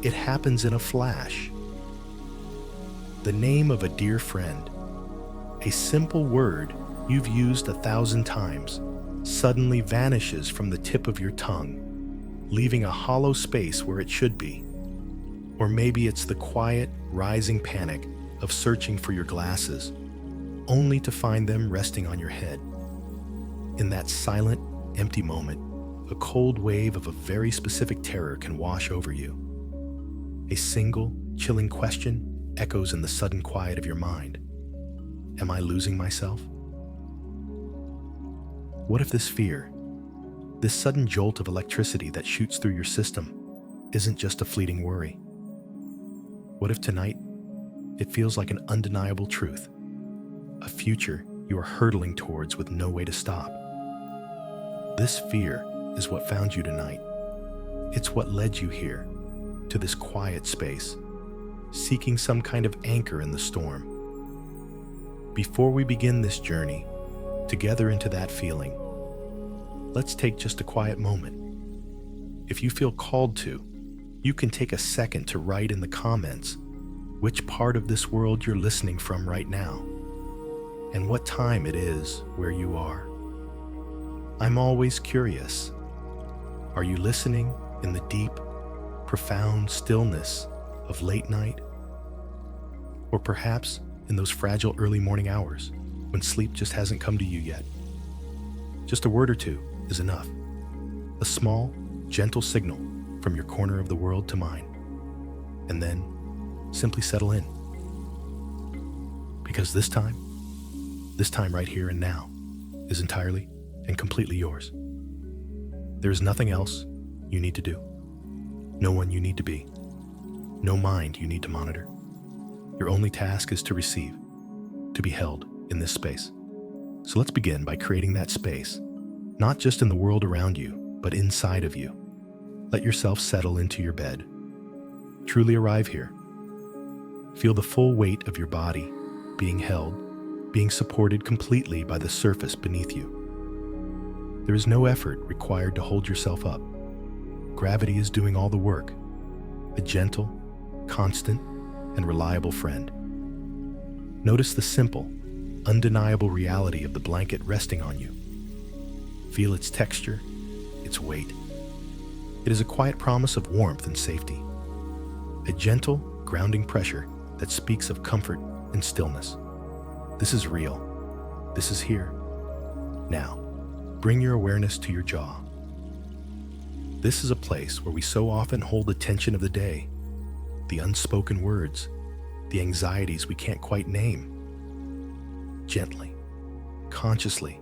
it happens in a flash. The name of a dear friend, a simple word you've used 1,000 times, suddenly vanishes from the tip of your tongue, leaving a hollow space where it should be. Or maybe it's the quiet, rising panic of searching for your glasses, only to find them resting on your head. In that silent, empty moment, a cold wave of a very specific terror can wash over you. A single, chilling question echoes in the sudden quiet of your mind. Am I losing myself? What if this fear, this sudden jolt of electricity that shoots through your system, isn't just a fleeting worry? What if tonight it feels like an undeniable truth, a future you are hurtling towards with no way to stop? This fear is what found you tonight. It's what led you here, to this quiet space, seeking some kind of anchor in the storm. Before we begin this journey, together into that feeling, let's take just a quiet moment. If you feel called to, you can take a second to write in the comments which part of this world you're listening from right now, and what time it is where you are. I'm always curious. Are you listening in the deep, profound stillness of late night? Or perhaps in those fragile early morning hours when sleep just hasn't come to you yet? Just a word or two is enough. A small, gentle signal from your corner of the world to mine. And then simply settle in. Because this time right here and now, is entirely and completely yours. There is nothing else you need to do. No one you need to be. No mind you need to monitor. Your only task is to receive, to be held in this space. So let's begin by creating that space, not just in the world around you, but inside of you. Let yourself settle into your bed. Truly arrive here. Feel the full weight of your body being held, being supported completely by the surface beneath you. There is no effort required to hold yourself up. Gravity is doing all the work. A gentle, constant, and reliable friend. Notice the simple, undeniable reality of the blanket resting on you. Feel its texture, its weight. It is a quiet promise of warmth and safety. A gentle, grounding pressure that speaks of comfort and stillness. This is real. This is here. Now, bring your awareness to your jaw. This is a place where we so often hold the tension of the day, the unspoken words, the anxieties we can't quite name. Gently, consciously,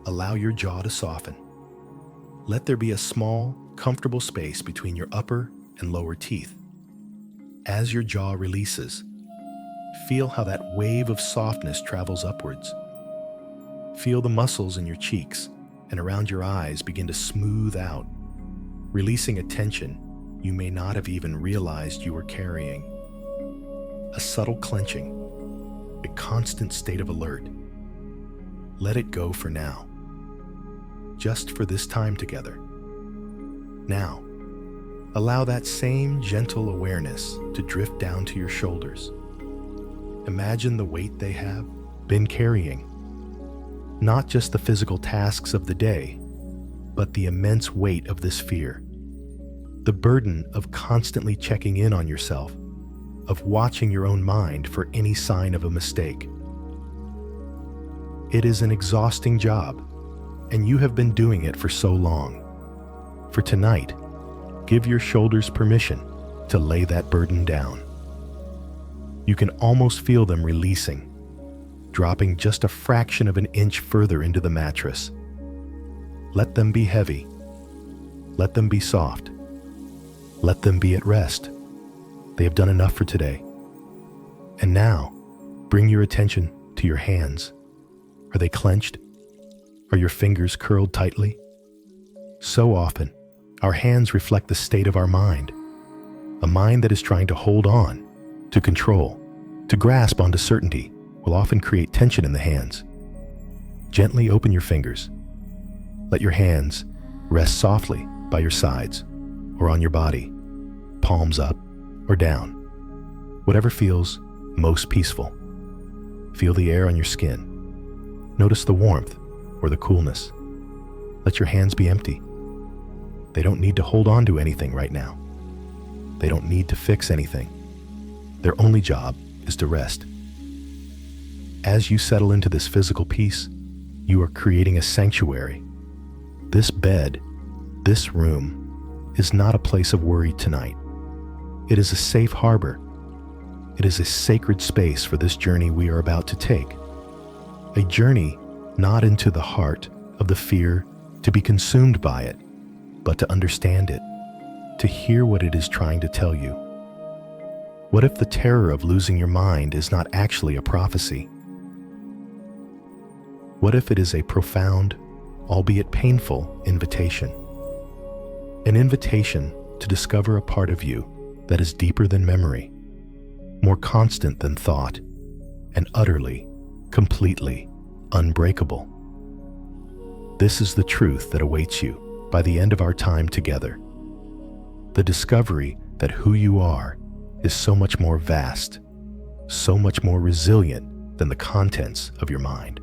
allow your jaw to soften. Let there be a small, comfortable space between your upper and lower teeth. As your jaw releases, feel how that wave of softness travels upwards. Feel the muscles in your cheeks and around your eyes begin to smooth out, releasing a tension you may not have even realized you were carrying. A subtle clenching, a constant state of alert. Let it go for now. Just for this time together. Now, allow that same gentle awareness to drift down to your shoulders. Imagine the weight they have been carrying. Not just the physical tasks of the day, but the immense weight of this fear. The burden of constantly checking in on yourself, of watching your own mind for any sign of a mistake. It is an exhausting job, and you have been doing it for so long. For tonight, give your shoulders permission to lay that burden down. You can almost feel them releasing, dropping just a fraction of an inch further into the mattress. Let them be heavy. Let them be soft. Let them be at rest. They have done enough for today. And now, bring your attention to your hands. Are they clenched? Are your fingers curled tightly? So often, our hands reflect the state of our mind. A mind that is trying to hold on, to control, to grasp onto certainty will often create tension in the hands. Gently open your fingers. Let your hands rest softly by your sides or on your body, palms up or down, whatever feels most peaceful. Feel the air on your skin. Notice the warmth or the coolness. Let your hands be empty. They don't need to hold on to anything right now. They don't need to fix anything. Their only job is to rest. As you settle into this physical peace, you are creating a sanctuary. This bed, this room, is not a place of worry tonight. It is a safe harbor. It is a sacred space for this journey we are about to take. A journey not into the heart of the fear to be consumed by it, but to understand it, to hear what it is trying to tell you. What if the terror of losing your mind is not actually a prophecy? What if it is a profound, albeit painful, invitation? An invitation to discover a part of you that is deeper than memory, more constant than thought, and utterly, completely unbreakable. This is the truth that awaits you by the end of our time together. The discovery that who you are is so much more vast, so much more resilient than the contents of your mind.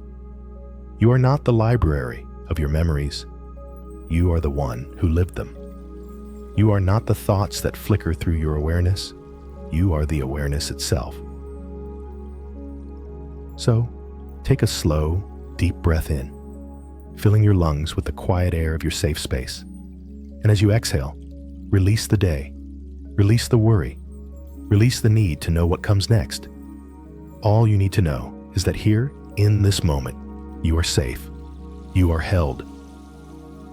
You are not the library of your memories. You are the one who lived them. You are not the thoughts that flicker through your awareness. You are the awareness itself. So, take a slow, deep breath in, filling your lungs with the quiet air of your safe space. And as you exhale, release the day, release the worry, release the need to know what comes next. All you need to know is that here, in this moment, you are safe, you are held,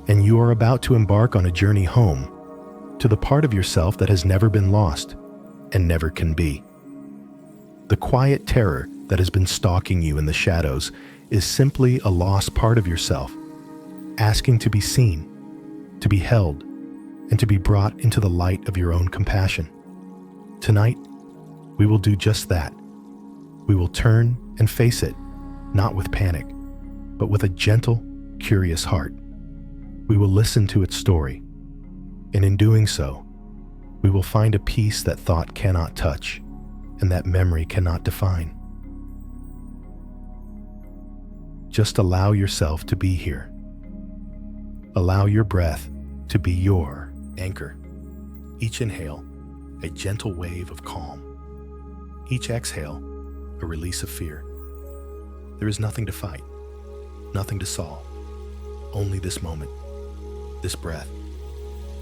and you are about to embark on a journey home to the part of yourself that has never been lost and never can be. The quiet terror that has been stalking you in the shadows is simply a lost part of yourself, asking to be seen, to be held, and to be brought into the light of your own compassion. Tonight, we will do just that. We will turn and face it, not with panic, but with a gentle, curious heart. We will listen to its story, and in doing so, we will find a peace that thought cannot touch and that memory cannot define. Just allow yourself to be here. Allow your breath to be your anchor. Each inhale, a gentle wave of calm. Each exhale, a release of fear. There is nothing to fight, nothing to solve, only this moment, this breath,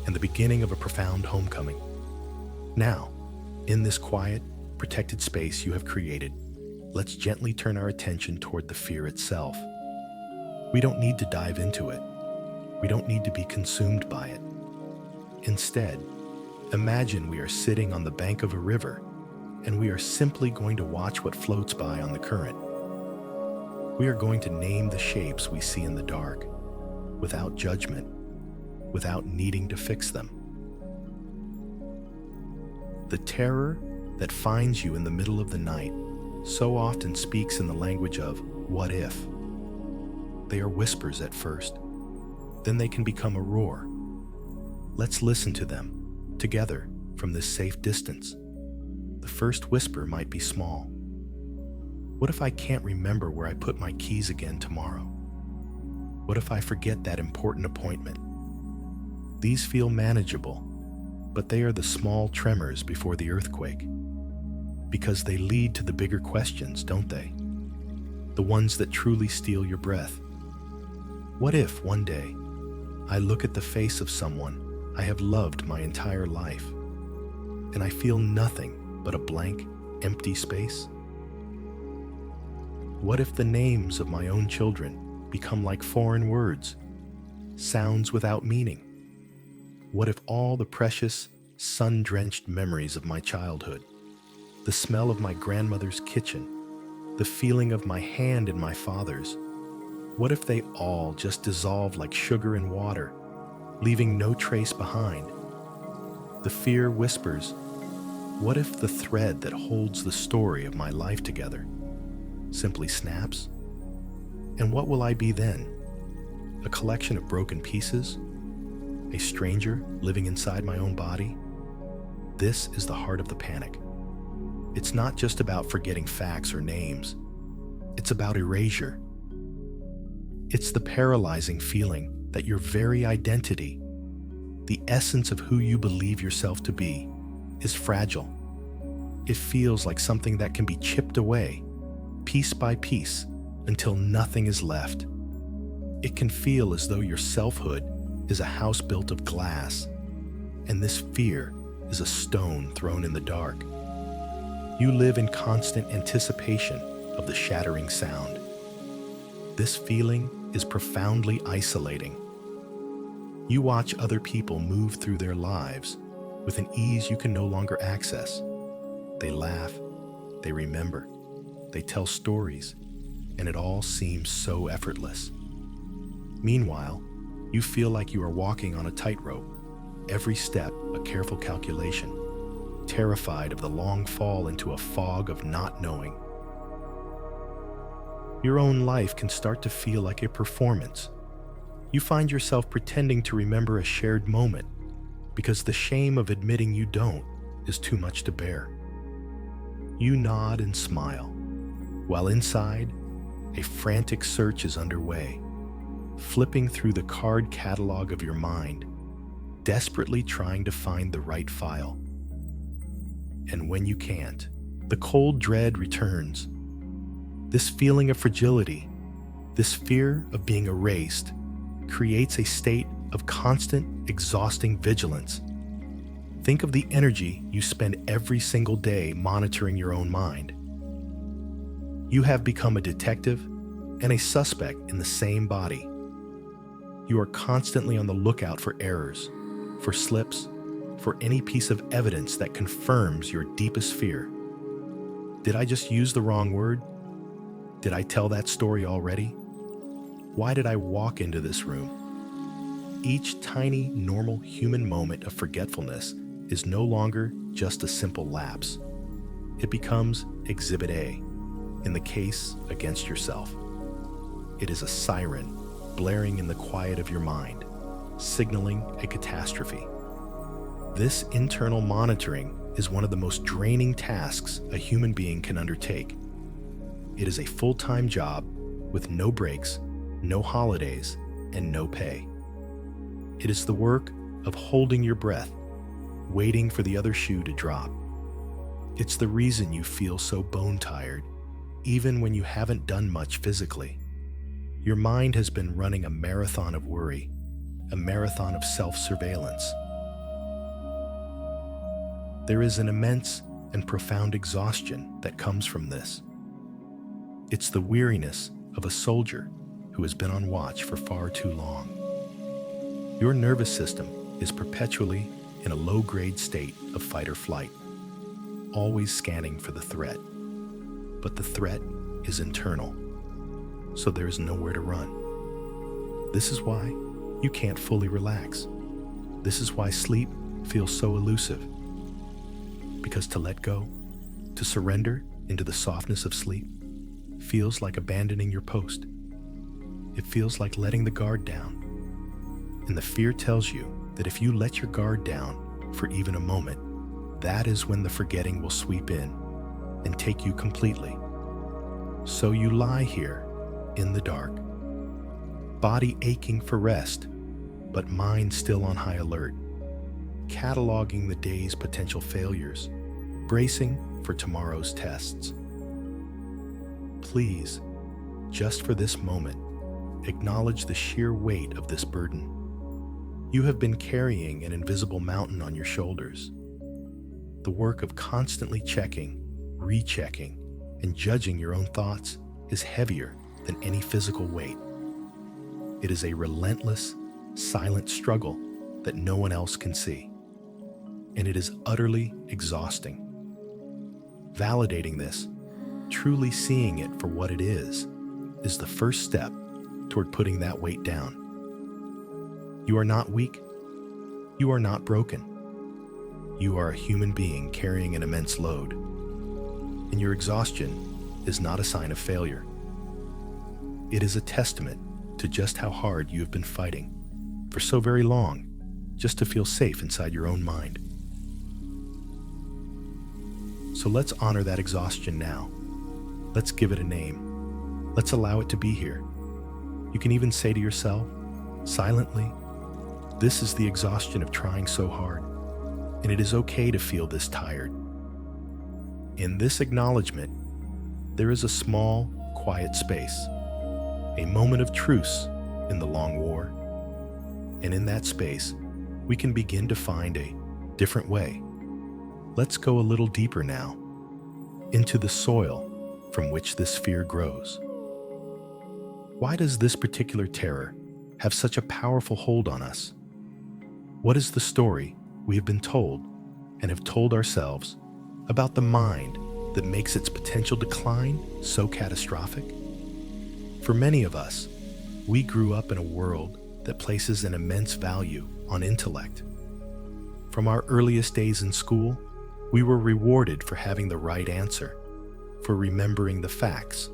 and the beginning of a profound homecoming. Now, in this quiet, protected space you have created, let's gently turn our attention toward the fear itself. We don't need to dive into it. We don't need to be consumed by it. Instead, imagine we are sitting on the bank of a river, and we are simply going to watch what floats by on the current. We are going to name the shapes we see in the dark, without judgment, without needing to fix them. The terror that finds you in the middle of the night so often speaks in the language of what if. They are whispers at first, then they can become a roar. Let's listen to them, together, from this safe distance. The first whisper might be small. What if I can't remember where I put my keys again tomorrow? What if I forget that important appointment? These feel manageable, but they are the small tremors before the earthquake. Because they lead to the bigger questions, don't they? The ones that truly steal your breath. What if one day I look at the face of someone I have loved my entire life, and I feel nothing but a blank, empty space? What if the names of my own children become like foreign words, sounds without meaning? What if all the precious, sun-drenched memories of my childhood, the smell of my grandmother's kitchen, the feeling of my hand in my father's, what if they all just dissolve like sugar in water, leaving no trace behind? The fear whispers, what if the thread that holds the story of my life together simply snaps? And what will I be then? A collection of broken pieces? A stranger living inside my own body? This is the heart of the panic. It's not just about forgetting facts or names. It's about erasure. It's the paralyzing feeling that your very identity, the essence of who you believe yourself to be, is fragile. It feels like something that can be chipped away, piece by piece, until nothing is left. It can feel as though your selfhood is a house built of glass, and this fear is a stone thrown in the dark. You live in constant anticipation of the shattering sound. This feeling is profoundly isolating. You watch other people move through their lives with an ease you can no longer access. They laugh, they remember, they tell stories, and it all seems so effortless. Meanwhile, you feel like you are walking on a tightrope, every step a careful calculation, terrified of the long fall into a fog of not knowing. Your own life can start to feel like a performance. You find yourself pretending to remember a shared moment because the shame of admitting you don't is too much to bear. You nod and smile, while inside, a frantic search is underway, flipping through the card catalog of your mind, desperately trying to find the right file. And when you can't, the cold dread returns. This feeling of fragility, this fear of being erased, creates a state of constant, exhausting vigilance. Think of the energy you spend every single day monitoring your own mind. You have become a detective and a suspect in the same body. You are constantly on the lookout for errors, for slips, for any piece of evidence that confirms your deepest fear. Did I just use the wrong word? Did I tell that story already? Why did I walk into this room? Each tiny, normal human moment of forgetfulness is no longer just a simple lapse. It becomes Exhibit A in the case against yourself. It is a siren blaring in the quiet of your mind, signaling a catastrophe. This internal monitoring is one of the most draining tasks a human being can undertake. It is a full-time job with no breaks, no holidays, and no pay. It is the work of holding your breath, waiting for the other shoe to drop. It's the reason you feel so bone-tired, even when you haven't done much physically. Your mind has been running a marathon of worry, a marathon of self-surveillance. There is an immense and profound exhaustion that comes from this. It's the weariness of a soldier who has been on watch for far too long. Your nervous system is perpetually in a low-grade state of fight or flight, always scanning for the threat. But the threat is internal, so there is nowhere to run. This is why you can't fully relax. This is why sleep feels so elusive. Because to let go, to surrender into the softness of sleep, feels like abandoning your post. It feels like letting the guard down. And the fear tells you that if you let your guard down for even a moment, that is when the forgetting will sweep in and take you completely. So you lie here in the dark, body aching for rest, but mind still on high alert, cataloging the day's potential failures, bracing for tomorrow's tests. Please, just for this moment, acknowledge the sheer weight of this burden. You have been carrying an invisible mountain on your shoulders. The work of constantly checking, rechecking, and judging your own thoughts is heavier than any physical weight. It is a relentless, silent struggle that no one else can see. And it is utterly exhausting. Validating this, truly seeing it for what it is the first step toward putting that weight down. You are not weak. You are not broken. You are a human being carrying an immense load. And your exhaustion is not a sign of failure. It is a testament to just how hard you have been fighting for so very long just to feel safe inside your own mind. So let's honor that exhaustion now. Let's give it a name. Let's allow it to be here. You can even say to yourself, silently, this is the exhaustion of trying so hard, and it is okay to feel this tired. In this acknowledgement, there is a small, quiet space, a moment of truce in the long war. And in that space, we can begin to find a different way. Let's go a little deeper now, into the soil from which this fear grows. Why does this particular terror have such a powerful hold on us? What is the story we have been told and have told ourselves about the mind that makes its potential decline so catastrophic? For many of us, we grew up in a world that places an immense value on intellect. From our earliest days in school, we were rewarded for having the right answer, for remembering the facts,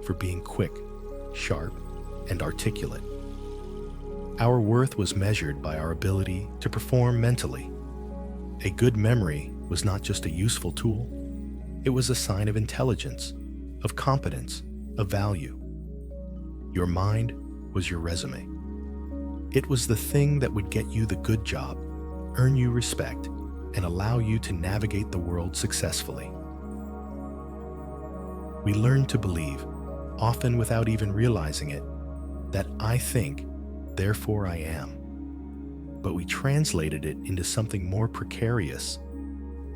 for being quick, sharp, and articulate. Our worth was measured by our ability to perform mentally. A good memory was not just a useful tool, it was a sign of intelligence, of competence, of value. Your mind was your resume. It was the thing that would get you the good job, earn you respect, and allow you to navigate the world successfully. We learn to believe, often without even realizing it, that I think, therefore I am. But we translated it into something more precarious.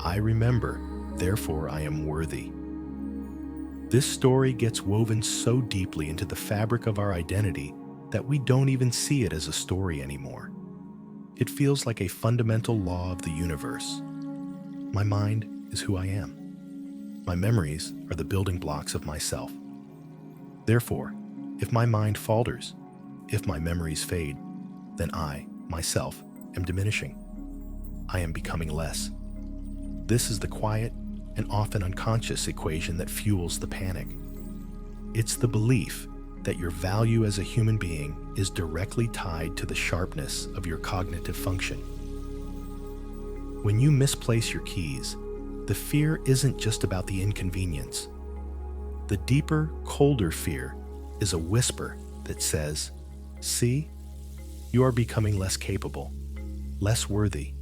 I remember, therefore I am worthy. This story gets woven so deeply into the fabric of our identity that we don't even see it as a story anymore. It feels like a fundamental law of the universe. My mind is who I am. My memories are the building blocks of myself. Therefore, if my mind falters, if my memories fade, then I, myself, am diminishing. I am becoming less. This is the quiet and often unconscious equation that fuels the panic. It's the belief that your value as a human being is directly tied to the sharpness of your cognitive function. When you misplace your keys, the fear isn't just about the inconvenience. The deeper, colder fear is a whisper that says, see, you are becoming less capable, less worthy,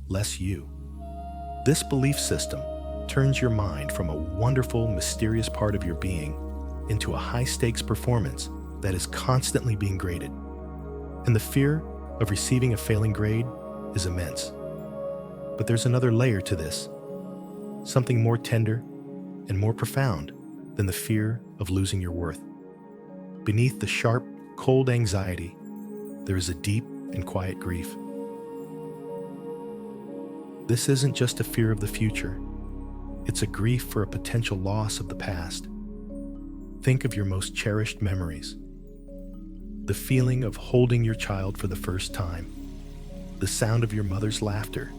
less you. This belief system turns your mind from a wonderful, mysterious part of your being into a high-stakes performance that is constantly being graded. And the fear of receiving a failing grade is immense. But there's another layer to this, something more tender and more profound than the fear of losing your worth. Beneath the sharp, cold anxiety, there is a deep and quiet grief. This isn't just a fear of the future. It's a grief for a potential loss of the past. Think of your most cherished memories. The feeling of holding your child for the first time, the sound of your mother's laughter,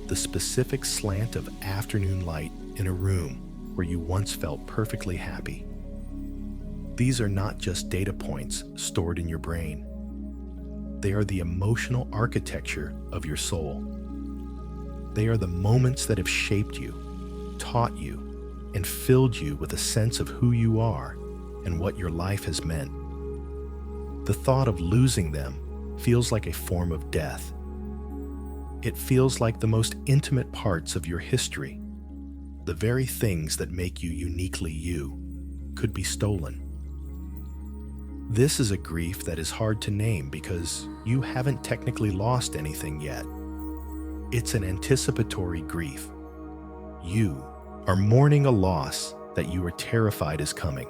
the specific slant of afternoon light in a room where you once felt perfectly happy. These are not just data points stored in your brain. They are the emotional architecture of your soul. They are the moments that have shaped you, taught you, and filled you with a sense of who you are and what your life has meant. The thought of losing them feels like a form of death. It feels like the most intimate parts of your history, the very things that make you uniquely you, could be stolen. This is a grief that is hard to name because you haven't technically lost anything yet. It's an anticipatory grief. You are mourning a loss that you are terrified is coming.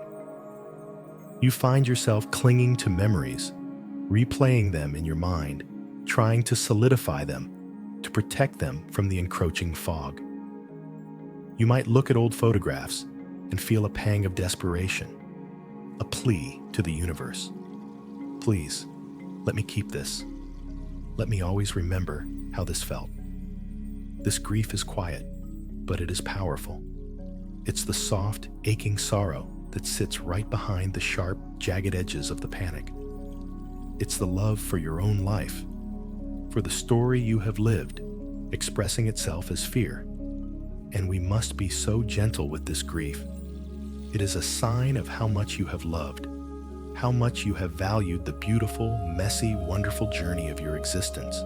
You find yourself clinging to memories, replaying them in your mind, trying to solidify them, to protect them from the encroaching fog. You might look at old photographs and feel a pang of desperation, a plea to the universe. Please, let me keep this. Let me always remember how this felt. This grief is quiet, but it is powerful. It's the soft, aching sorrow that sits right behind the sharp, jagged edges of the panic. It's the love for your own life, for the story you have lived, expressing itself as fear. and we must be so gentle with this grief. It is a sign of how much you have loved, how much you have valued the beautiful, messy, wonderful journey of your existence.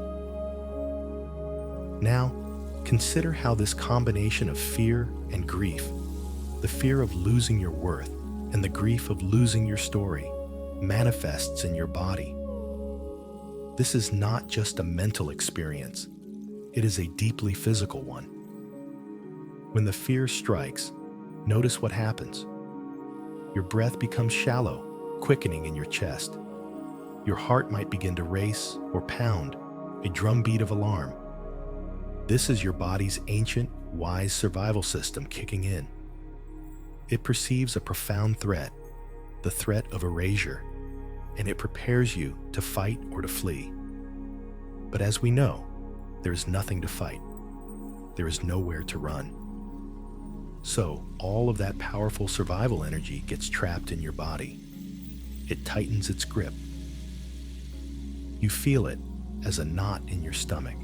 Now, consider how this combination of fear and grief, the fear of losing your worth and the grief of losing your story, manifests in your body. This is not just a mental experience, it is a deeply physical one. When the fear strikes, notice what happens. Your breath becomes shallow, quickening in your chest. Your heart might begin to race or pound, a drumbeat of alarm. This is your body's ancient, wise survival system kicking in. It perceives a profound threat, the threat of erasure, and it prepares you to fight or to flee. But as we know, there is nothing to fight. There is nowhere to run. So all of that powerful survival energy gets trapped in your body. It tightens its grip. You feel it as a knot in your stomach,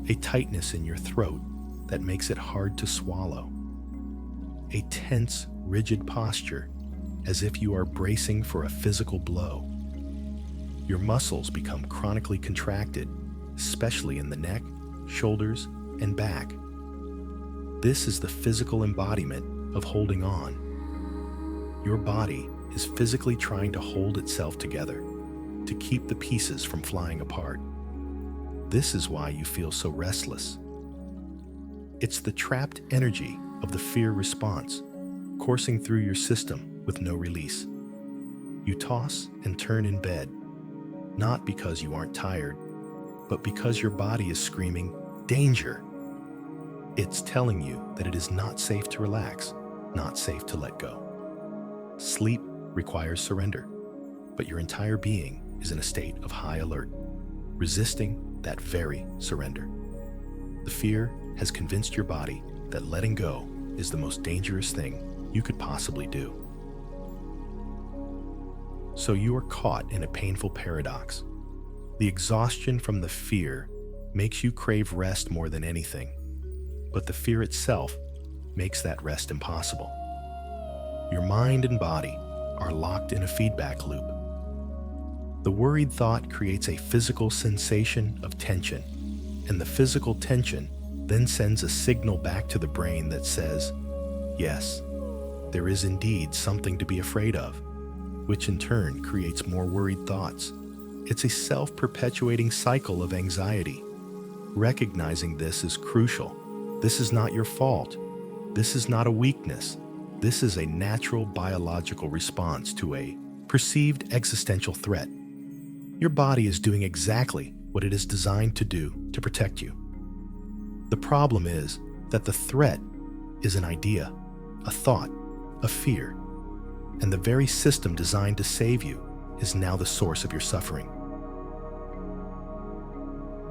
a tightness in your throat that makes it hard to swallow, a tense, rigid posture as if you are bracing for a physical blow. Your muscles become chronically contracted, especially in the neck, shoulders, and back. This is the physical embodiment of holding on. Your body is physically trying to hold itself together, to keep the pieces from flying apart. This is why you feel so restless. It's the trapped energy of the fear response, coursing through your system with no release. You toss and turn in bed, not because you aren't tired, but because your body is screaming, "Danger!" It's telling you that it is not safe to relax, not safe to let go. Sleep requires surrender, but your entire being is in a state of high alert, resisting that very surrender. The fear has convinced your body that letting go is the most dangerous thing you could possibly do. So you are caught in a painful paradox. The exhaustion from the fear makes you crave rest more than anything, but the fear itself makes that rest impossible. Your mind and body are locked in a feedback loop. The worried thought creates a physical sensation of tension, and the physical tension then sends a signal back to the brain that says, yes, there is indeed something to be afraid of, which in turn creates more worried thoughts. It's a self-perpetuating cycle of anxiety. Recognizing this is crucial. This is not your fault. This is not a weakness. This is a natural biological response to a perceived existential threat. Your body is doing exactly what it is designed to do to protect you. The problem is that the threat is an idea, a thought, a fear, and the very system designed to save you is now the source of your suffering.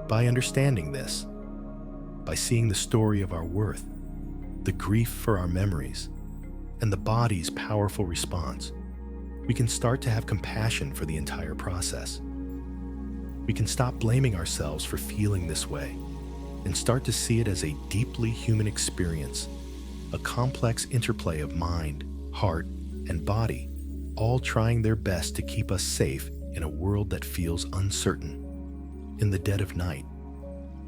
By understanding this, by seeing the story of our worth, the grief for our memories, and the body's powerful response, we can start to have compassion for the entire process. We can stop blaming ourselves for feeling this way and start to see it as a deeply human experience, a complex interplay of mind, heart, and body, all trying their best to keep us safe in a world that feels uncertain. In the dead of night,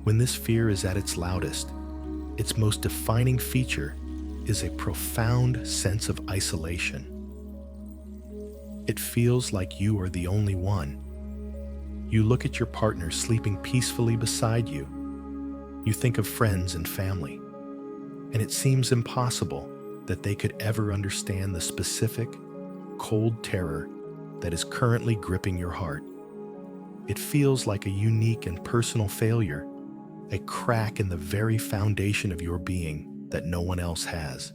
when this fear is at its loudest, its most defining feature is a profound sense of isolation. It feels like you are the only one. You look at your partner sleeping peacefully beside you. You think of friends and family, and it seems impossible that they could ever understand the specific, cold terror that is currently gripping your heart. It feels like a unique and personal failure, a crack in the very foundation of your being that no one else has.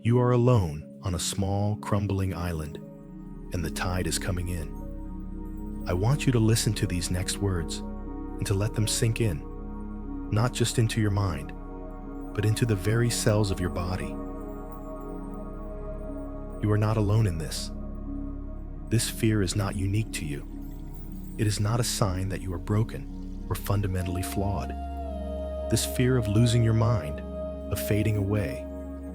You are alone on a small, crumbling island, and the tide is coming in. I want you to listen to these next words and to let them sink in, not just into your mind, but into the very cells of your body. You are not alone in this. This fear is not unique to you. It is not a sign that you are broken or fundamentally flawed. This fear of losing your mind, of fading away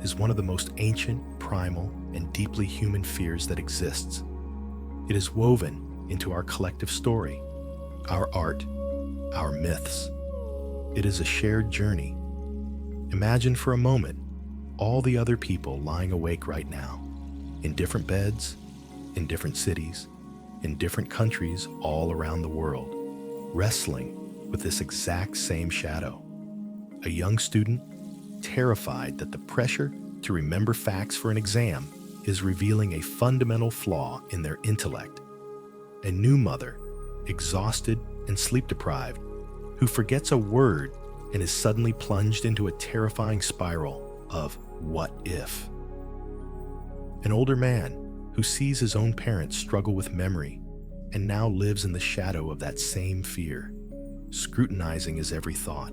is one of the most ancient, primal, and deeply human fears that exists. It is woven into our collective story, our art, our myths. It is a shared journey. Imagine for a moment all the other people lying awake right now, in different beds, in different cities, in different countries all around the world, wrestling with this exact same shadow. A young student, terrified that the pressure to remember facts for an exam is revealing a fundamental flaw in their intellect. A new mother, exhausted and sleep-deprived, who forgets a word and is suddenly plunged into a terrifying spiral of what if. An older man who sees his own parents struggle with memory and now lives in the shadow of that same fear, scrutinizing his every thought.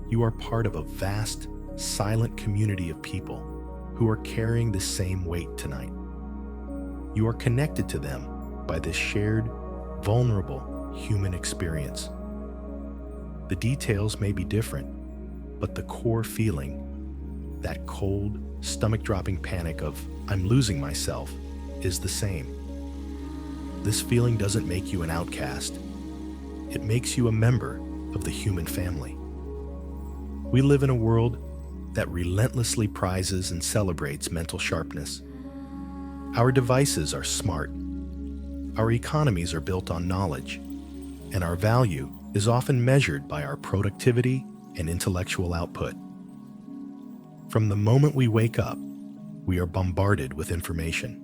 You are part of a vast, silent community of people who are carrying the same weight tonight. You are connected to them by this shared, vulnerable human experience. The details may be different, but the core feeling, that cold, stomach-dropping panic of, I'm losing myself, is the same. This feeling doesn't make you an outcast. It makes you a member of the human family. We live in a world that relentlessly prizes and celebrates mental sharpness. Our devices are smart. Our economies are built on knowledge, and our value is often measured by our productivity and intellectual output. From the moment we wake up, we are bombarded with information.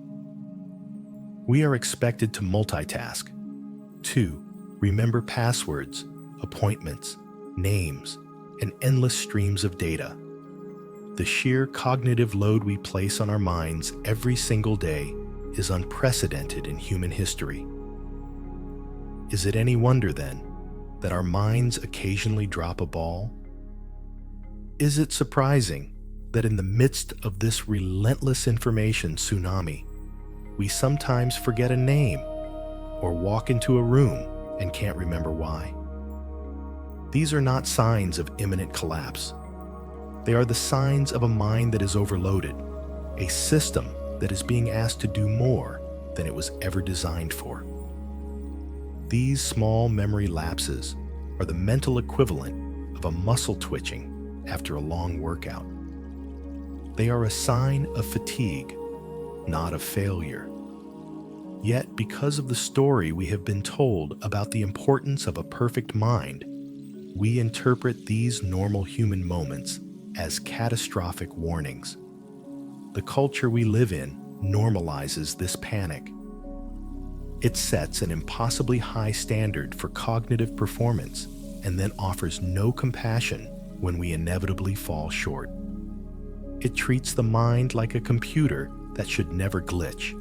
We are expected to multitask, to remember passwords, appointments, names, and endless streams of data. The sheer cognitive load we place on our minds every single day is unprecedented in human history. Is it any wonder, then, that our minds occasionally drop a ball? Is it surprising that in the midst of this relentless information tsunami, we sometimes forget a name or walk into a room and can't remember why? These are not signs of imminent collapse. They are the signs of a mind that is overloaded, a system that is being asked to do more than it was ever designed for. These small memory lapses are the mental equivalent of a muscle twitching after a long workout. They are a sign of fatigue, not of failure. Yet, because of the story we have been told about the importance of a perfect mind, we interpret these normal human moments as catastrophic warnings. The culture we live in normalizes this panic. It sets an impossibly high standard for cognitive performance and then offers no compassion when we inevitably fall short. It treats the mind like a computer that should never glitch,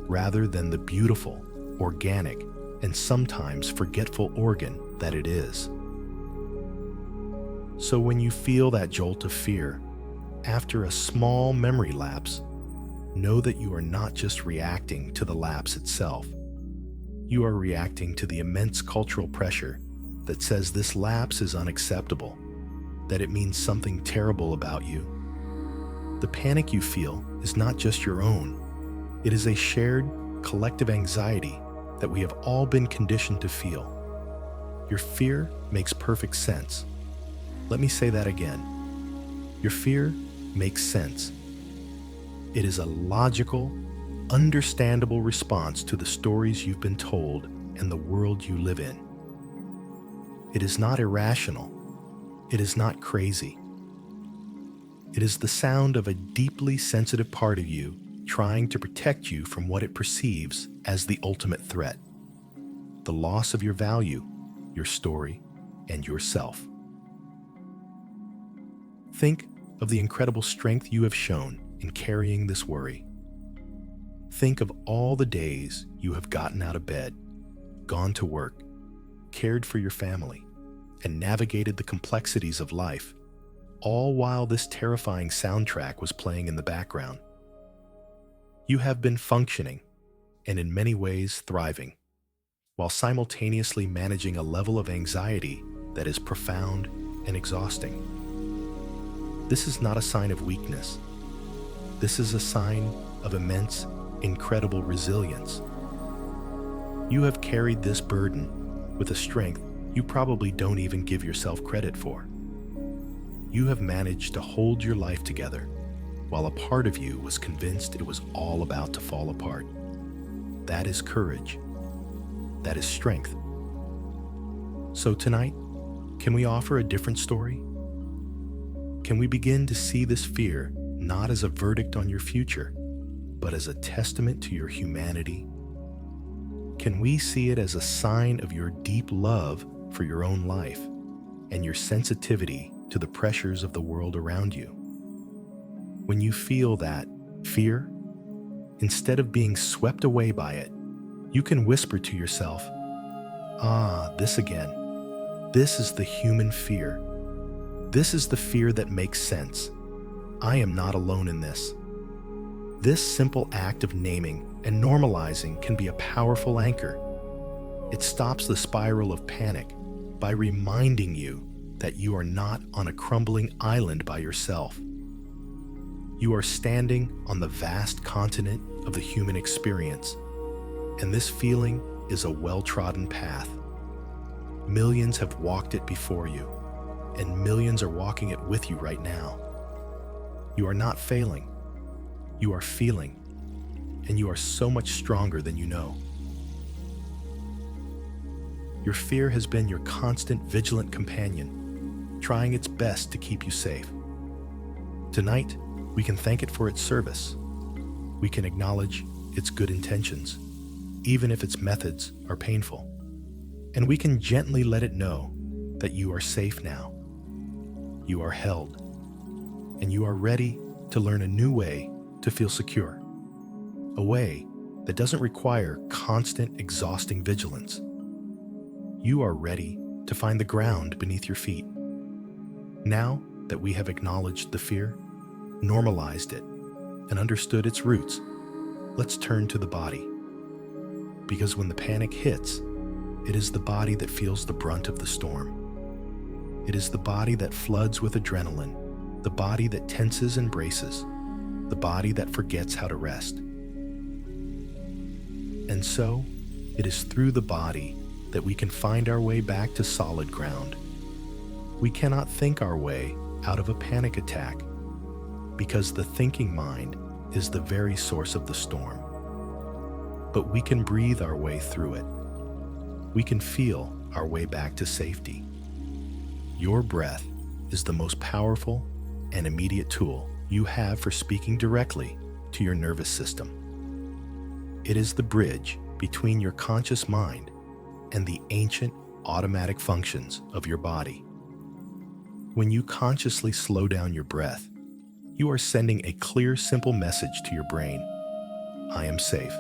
rather than the beautiful, organic, and sometimes forgetful organ that it is. So when you feel that jolt of fear, after a small memory lapse, know that you are not just reacting to the lapse itself. You are reacting to the immense cultural pressure that says this lapse is unacceptable, that it means something terrible about you. The panic you feel is not just your own. It is a shared, collective anxiety that we have all been conditioned to feel. Your fear makes perfect sense. Let me say that again. Your fear makes sense. It is a logical, understandable response to the stories you've been told and the world you live in. It is not irrational. It is not crazy. It is the sound of a deeply sensitive part of you trying to protect you from what it perceives as the ultimate threat: the loss of your value, your story, and yourself. Think of the incredible strength you have shown in carrying this worry. Think of all the days you have gotten out of bed, gone to work, cared for your family, and navigated the complexities of life, all while this terrifying soundtrack was playing in the background. You have been functioning, and in many ways thriving, while simultaneously managing a level of anxiety that is profound and exhausting. This is not a sign of weakness. This is a sign of immense, incredible resilience. You have carried this burden with a strength you probably don't even give yourself credit for. You have managed to hold your life together while a part of you was convinced it was all about to fall apart. That is courage. That is strength. So tonight, can we offer a different story? Can we begin to see this fear not as a verdict on your future, but as a testament to your humanity? Can we see it as a sign of your deep love for your own life and your sensitivity to the pressures of the world around you? When you feel that fear, instead of being swept away by it, you can whisper to yourself, this again. This is the human fear. This is the fear that makes sense. I am not alone in this. This simple act of naming and normalizing can be a powerful anchor. It stops the spiral of panic by reminding you that you are not on a crumbling island by yourself. You are standing on the vast continent of the human experience, and this feeling is a well-trodden path. Millions have walked it before you, and millions are walking it with you right now. You are not failing. You are feeling, and you are so much stronger than you know. Your fear has been your constant, vigilant companion, trying its best to keep you safe. Tonight, we can thank it for its service. We can acknowledge its good intentions, even if its methods are painful. And we can gently let it know that you are safe now. You are held, and you are ready to learn a new way to feel secure. A way that doesn't require constant, exhausting vigilance. You are ready to find the ground beneath your feet. Now that we have acknowledged the fear, normalized it, and understood its roots, let's turn to the body. Because when the panic hits, it is the body that feels the brunt of the storm. It is the body that floods with adrenaline, the body that tenses and braces, the body that forgets how to rest. And so, it is through the body that we can find our way back to solid ground. We cannot think our way out of a panic attack, because the thinking mind is the very source of the storm. But we can breathe our way through it. We can feel our way back to safety. Your breath is the most powerful and immediate tool you have for speaking directly to your nervous system. It is the bridge between your conscious mind and the ancient automatic functions of your body. When you consciously slow down your breath, you are sending a clear, simple message to your brain. I am safe.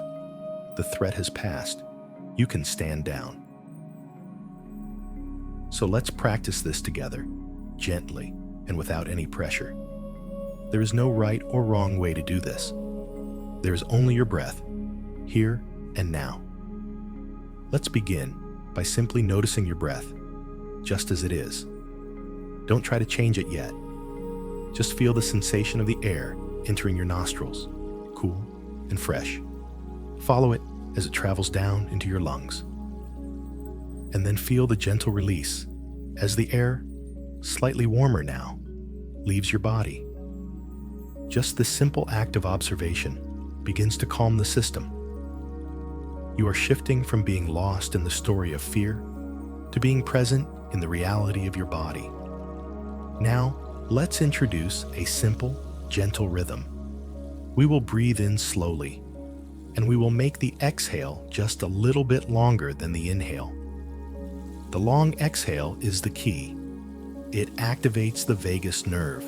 The threat has passed. You can stand down. So let's practice this together, gently and without any pressure. There is no right or wrong way to do this. There is only your breath, here and now. Let's begin by simply noticing your breath, just as it is. Don't try to change it yet. Just feel the sensation of the air entering your nostrils, cool and fresh. Follow it as it travels down into your lungs. And then feel the gentle release as the air, slightly warmer now, leaves your body. Just this simple act of observation begins to calm the system. You are shifting from being lost in the story of fear to being present in the reality of your body. Now, let's introduce a simple, gentle rhythm. We will breathe in slowly, and we will make the exhale just a little bit longer than the inhale. The long exhale is the key. It activates the vagus nerve,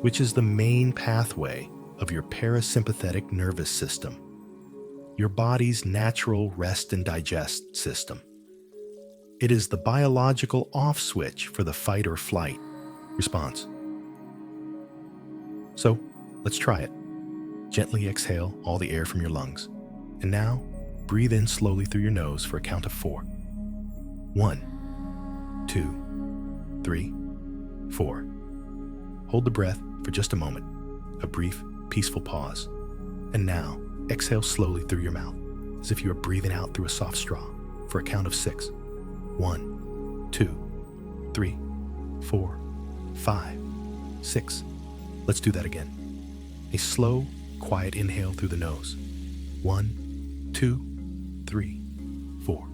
which is the main pathway of your parasympathetic nervous system, your body's natural rest and digest system. It is the biological off switch for the fight or flight response. So, let's try it. Gently exhale all the air from your lungs. And now, breathe in slowly through your nose for a count of 4. 1, 2, 3, 4. Hold the breath for just a moment, a brief, peaceful pause. And now, exhale slowly through your mouth, as if you are breathing out through a soft straw, for a count of 6. 1, 2, 3, 4, 5, 6. Let's do that again. A slow, quiet inhale through the nose. 1, 2, 3, 4.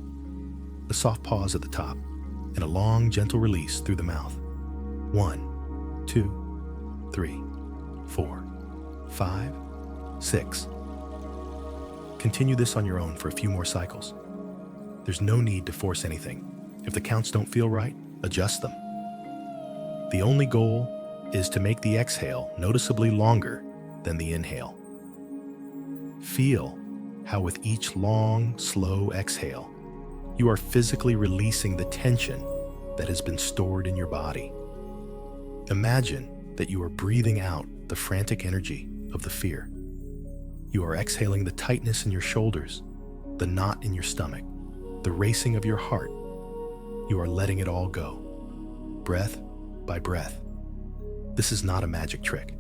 A soft pause at the top, and a long, gentle release through the mouth. 1, 2, 3, 4, 5, 6. Continue this on your own for a few more cycles. There's no need to force anything. If the counts don't feel right, adjust them. The only goal is to make the exhale noticeably longer than the inhale. Feel how with each long, slow exhale, you are physically releasing the tension that has been stored in your body. Imagine that you are breathing out the frantic energy of the fear. You are exhaling the tightness in your shoulders, the knot in your stomach, the racing of your heart. You are letting it all go, breath by breath. This is not a magic trick.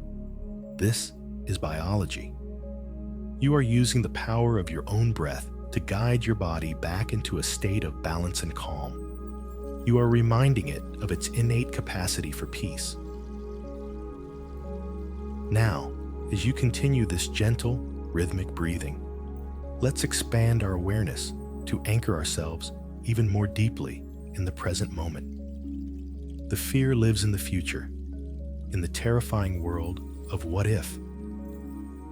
This is biology. You are using the power of your own breath to guide your body back into a state of balance and calm. You are reminding it of its innate capacity for peace. Now, as you continue this gentle, rhythmic breathing, let's expand our awareness to anchor ourselves even more deeply in the present moment. The fear lives in the future, in the terrifying world of what if.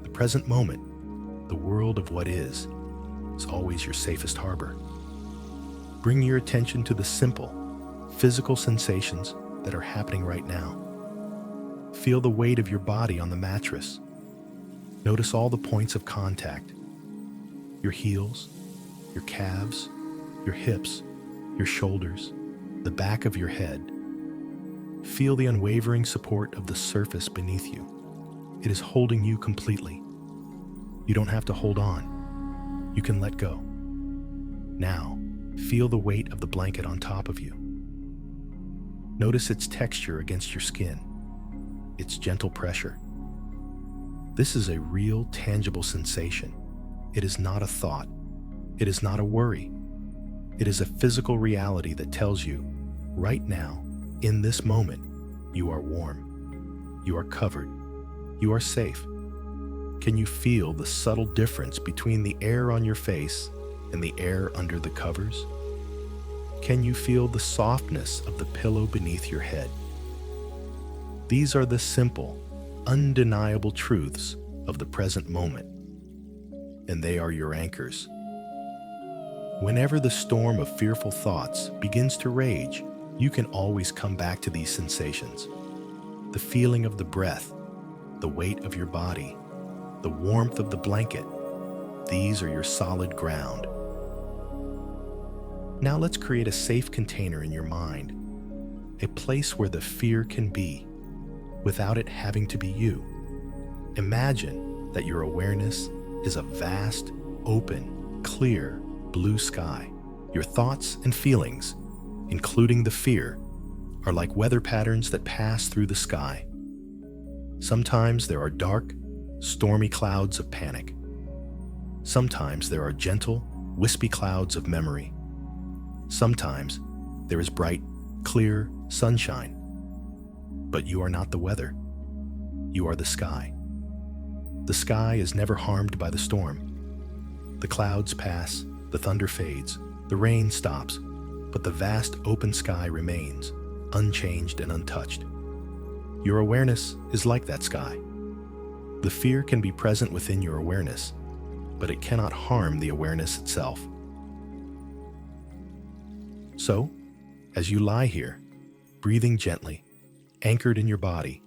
The present moment, the world of what is always your safest harbor. Bring your attention to the simple, physical sensations that are happening right now. Feel the weight of your body on the mattress. Notice all the points of contact. Your heels, your calves, your hips, your shoulders, the back of your head. Feel the unwavering support of the surface beneath you. It is holding you completely. You don't have to hold on. You can let go. Now, feel the weight of the blanket on top of you. Notice its texture against your skin, its gentle pressure. This is a real, tangible sensation. It is not a thought. It is not a worry. It is a physical reality that tells you, right now, in this moment, you are warm. You are covered. You are safe. Can you feel the subtle difference between the air on your face and the air under the covers? Can you feel the softness of the pillow beneath your head? These are the simple, undeniable truths of the present moment, and they are your anchors. Whenever the storm of fearful thoughts begins to rage, you can always come back to these sensations. The feeling of the breath, the weight of your body, the warmth of the blanket. These are your solid ground. Now let's create a safe container in your mind, a place where the fear can be, without it having to be you. Imagine that your awareness is a vast, open, clear, blue sky. Your thoughts and feelings, including the fear, are like weather patterns that pass through the sky. Sometimes there are dark, stormy clouds of panic. Sometimes there are gentle, wispy clouds of memory. Sometimes there is bright, clear sunshine. But you are not the weather. You are the sky. The sky is never harmed by the storm. The clouds pass, the thunder fades, the rain stops, but the vast open sky remains, unchanged and untouched. Your awareness is like that sky. The fear can be present within your awareness, but it cannot harm the awareness itself. So, as you lie here, breathing gently, anchored in your body,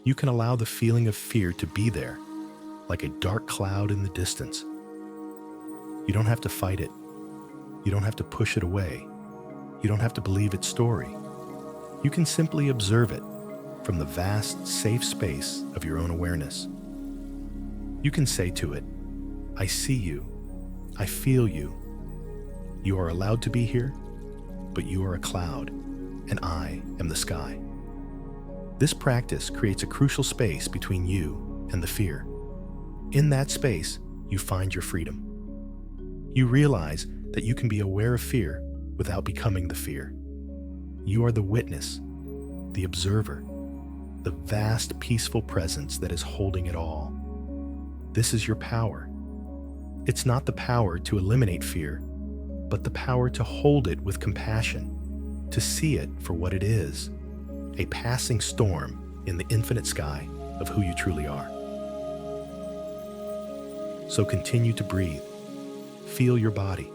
you can allow the feeling of fear to be there, like a dark cloud in the distance. You don't have to fight it. You don't have to push it away. You don't have to believe its story. You can simply observe it from the vast, safe space of your own awareness. You can say to it, I see you. I feel you. You are allowed to be here, but you are a cloud, and I am the sky. This practice creates a crucial space between you and the fear. In that space, you find your freedom. You realize that you can be aware of fear without becoming the fear. You are the witness, the observer, the vast, peaceful presence that is holding it all. This is your power. It's not the power to eliminate fear, but the power to hold it with compassion, to see it for what it is, a passing storm in the infinite sky of who you truly are. So continue to breathe. Feel your body.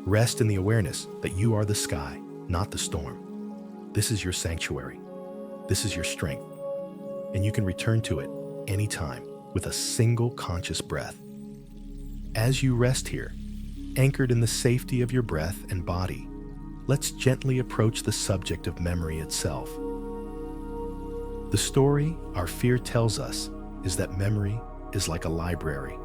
Rest in the awareness that you are the sky, not the storm. This is your sanctuary. This is your strength. And you can return to it anytime with a single conscious breath. As you rest here, anchored in the safety of your breath and body, let's gently approach the subject of memory itself. The story our fear tells us is that memory is like a library,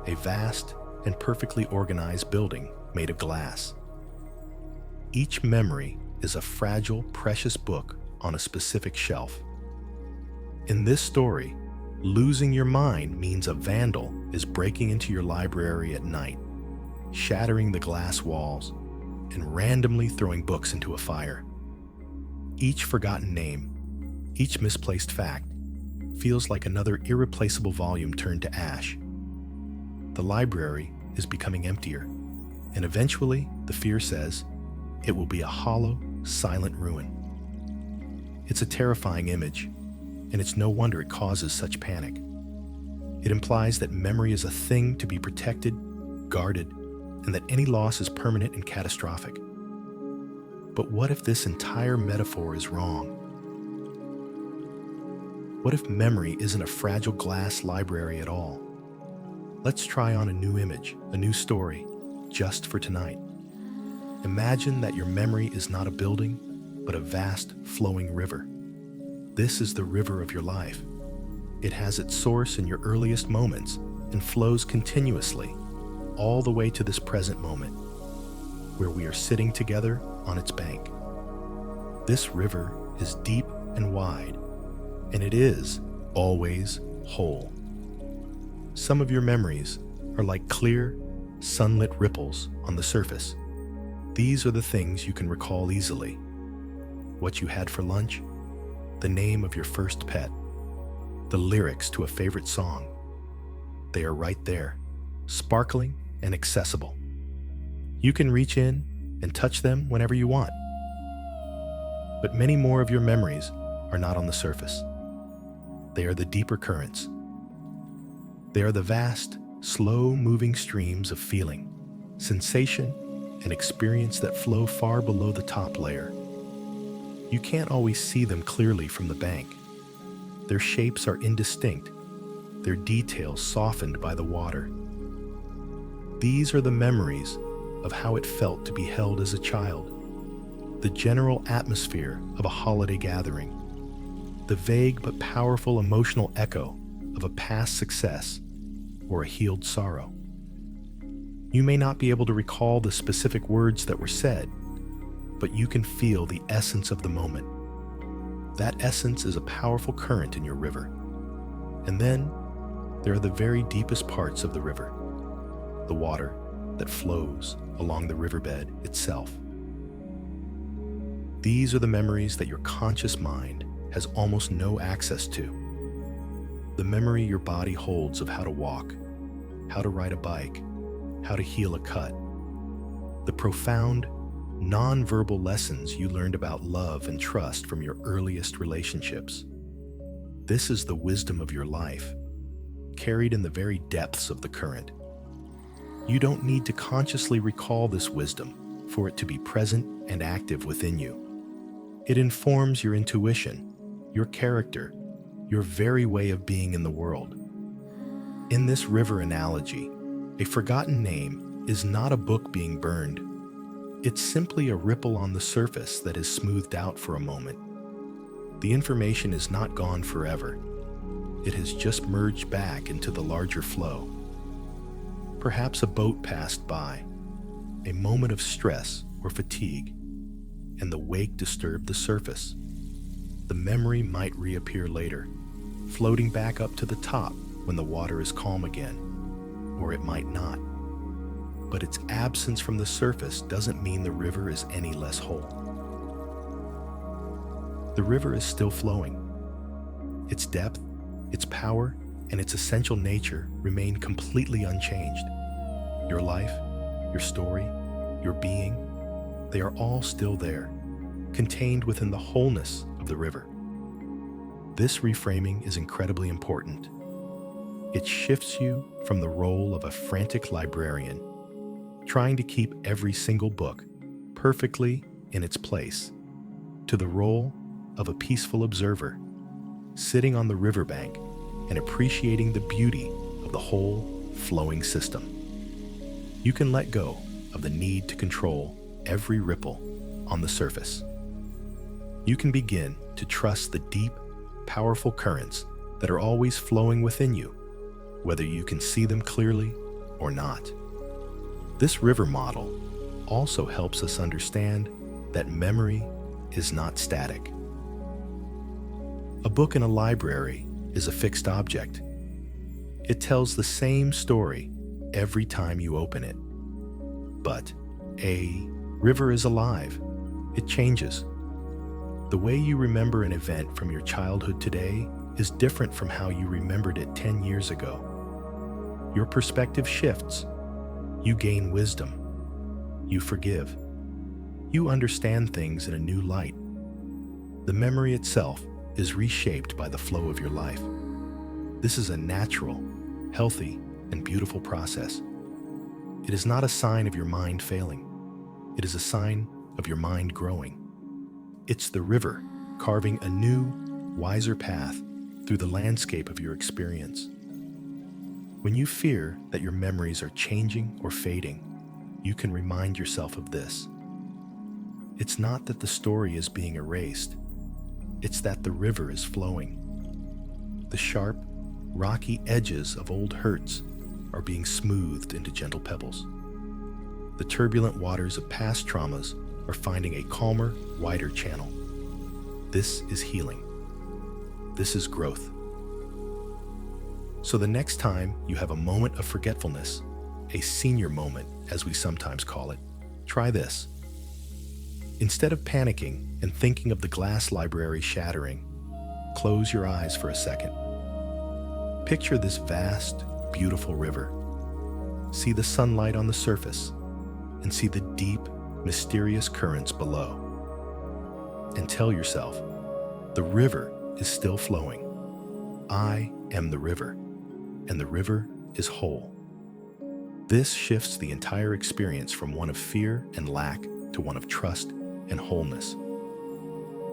a vast and perfectly organized building made of glass. Each memory is a fragile, precious book on a specific shelf. In this story, losing your mind means a vandal is breaking into your library at night, shattering the glass walls, and randomly throwing books into a fire. Each forgotten name, each misplaced fact, feels like another irreplaceable volume turned to ash. The library is becoming emptier, and eventually, the fear says, it will be a hollow, silent ruin. It's a terrifying image, and it's no wonder it causes such panic. It implies that memory is a thing to be protected, guarded, and that any loss is permanent and catastrophic. But what if this entire metaphor is wrong? What if memory isn't a fragile glass library at all? Let's try on a new image, a new story, just for tonight. Imagine that your memory is not a building, but a vast, flowing river. This is the river of your life. It has its source in your earliest moments and flows continuously, all the way to this present moment, where we are sitting together on its bank. This river is deep and wide, and it is always whole. Some of your memories are like clear, sunlit ripples on the surface. These are the things you can recall easily. What you had for lunch, the name of your first pet, the lyrics to a favorite song. They are right there, sparkling and accessible. You can reach in and touch them whenever you want. But many more of your memories are not on the surface. They are the deeper currents. They are the vast, slow-moving streams of feeling, sensation, and experience that flow far below the top layer. You can't always see them clearly from the bank. Their shapes are indistinct, their details softened by the water. These are the memories of how it felt to be held as a child, the general atmosphere of a holiday gathering, the vague but powerful emotional echo of a past success or a healed sorrow. You may not be able to recall the specific words that were said, but you can feel the essence of the moment. That essence is a powerful current in your river. And then there are the very deepest parts of the river, the water that flows along the riverbed itself. These are the memories that your conscious mind has almost no access to. The memory your body holds of how to walk, how to ride a bike, how to heal a cut. The profound, non-verbal lessons you learned about love and trust from your earliest relationships. This is the wisdom of your life, carried in the very depths of the current. You don't need to consciously recall this wisdom for it to be present and active within you. It informs your intuition, your character, your very way of being in the world. In this river analogy, a forgotten name is not a book being burned. It's simply a ripple on the surface that is smoothed out for a moment. The information is not gone forever. It has just merged back into the larger flow. Perhaps a boat passed by, a moment of stress or fatigue, and the wake disturbed the surface. The memory might reappear later, floating back up to the top when the water is calm again, or it might not. But its absence from the surface doesn't mean the river is any less whole. The river is still flowing. Its depth, its power, and its essential nature remain completely unchanged. Your life, your story, your being, they are all still there, contained within the wholeness of the river. This reframing is incredibly important. It shifts you from the role of a frantic librarian, trying to keep every single book perfectly in its place, to the role of a peaceful observer, sitting on the riverbank and appreciating the beauty of the whole flowing system. You can let go of the need to control every ripple on the surface. You can begin to trust the deep, powerful currents that are always flowing within you, whether you can see them clearly or not. This river model also helps us understand that memory is not static. A book in a library is a fixed object. It tells the same story every time you open it. But a river is alive. It changes. The way you remember an event from your childhood today is different from how you remembered it 10 years ago. Your perspective shifts. You gain wisdom. You forgive. You understand things in a new light. The memory itself is reshaped by the flow of your life. This is a natural, healthy, and beautiful process. It is not a sign of your mind failing. It is a sign of your mind growing. It's the river carving a new, wiser path through the landscape of your experience. When you fear that your memories are changing or fading, you can remind yourself of this. It's not that the story is being erased. It's that the river is flowing. The sharp, rocky edges of old hurts are being smoothed into gentle pebbles. The turbulent waters of past traumas are finding a calmer, wider channel. This is healing. This is growth. So the next time you have a moment of forgetfulness, a senior moment as we sometimes call it, try this. Instead of panicking and thinking of the glass library shattering, close your eyes for a second. Picture this vast, beautiful river. See the sunlight on the surface and see the deep, mysterious currents below. And tell yourself, the river is still flowing. I am the river, and the river is whole. This shifts the entire experience from one of fear and lack to one of trust and wholeness.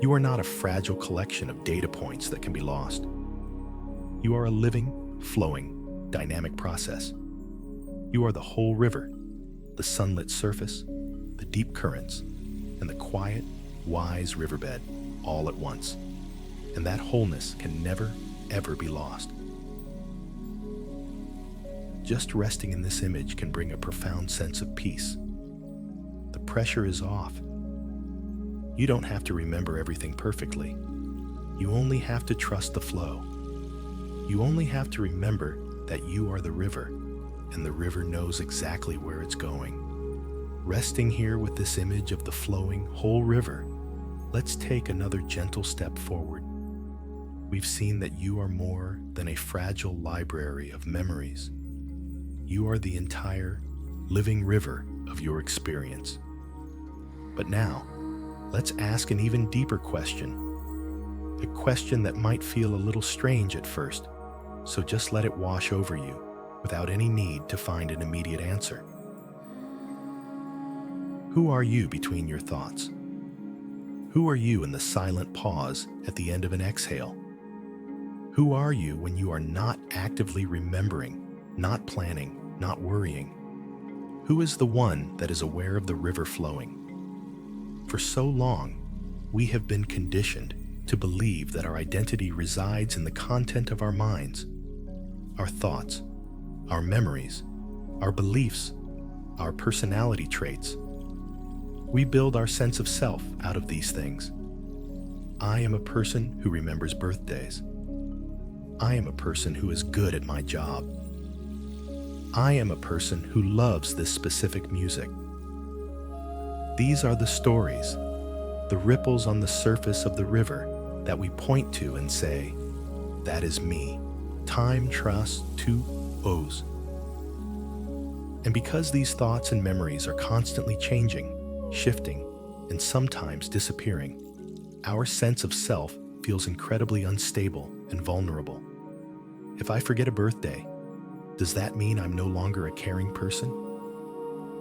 You are not a fragile collection of data points that can be lost. You are a living, flowing, dynamic process. You are the whole river, the sunlit surface, the deep currents, and the quiet, wise riverbed all at once. And that wholeness can never, ever be lost. Just resting in this image can bring a profound sense of peace. The pressure is off. You don't have to remember everything perfectly. You only have to trust the flow. You only have to remember that you are the river, and the river knows exactly where it's going. Resting here with this image of the flowing whole river, let's take another gentle step forward. We've seen that you are more than a fragile library of memories. You are the entire living river of your experience. But now, let's ask an even deeper question. A question that might feel a little strange at first, so just let it wash over you without any need to find an immediate answer. Who are you between your thoughts? Who are you in the silent pause at the end of an exhale? Who are you when you are not actively remembering, not planning, not worrying? Who is the one that is aware of the river flowing? For so long, we have been conditioned to believe that our identity resides in the content of our minds, our thoughts, our memories, our beliefs, our personality traits. We build our sense of self out of these things. I am a person who remembers birthdays. I am a person who is good at my job. I am a person who loves this specific music. These are the stories, the ripples on the surface of the river that we point to and say, that is me. Time, trust, 2 O's. And because these thoughts and memories are constantly changing, shifting, and sometimes disappearing, our sense of self feels incredibly unstable and vulnerable. If I forget a birthday, does that mean I'm no longer a caring person?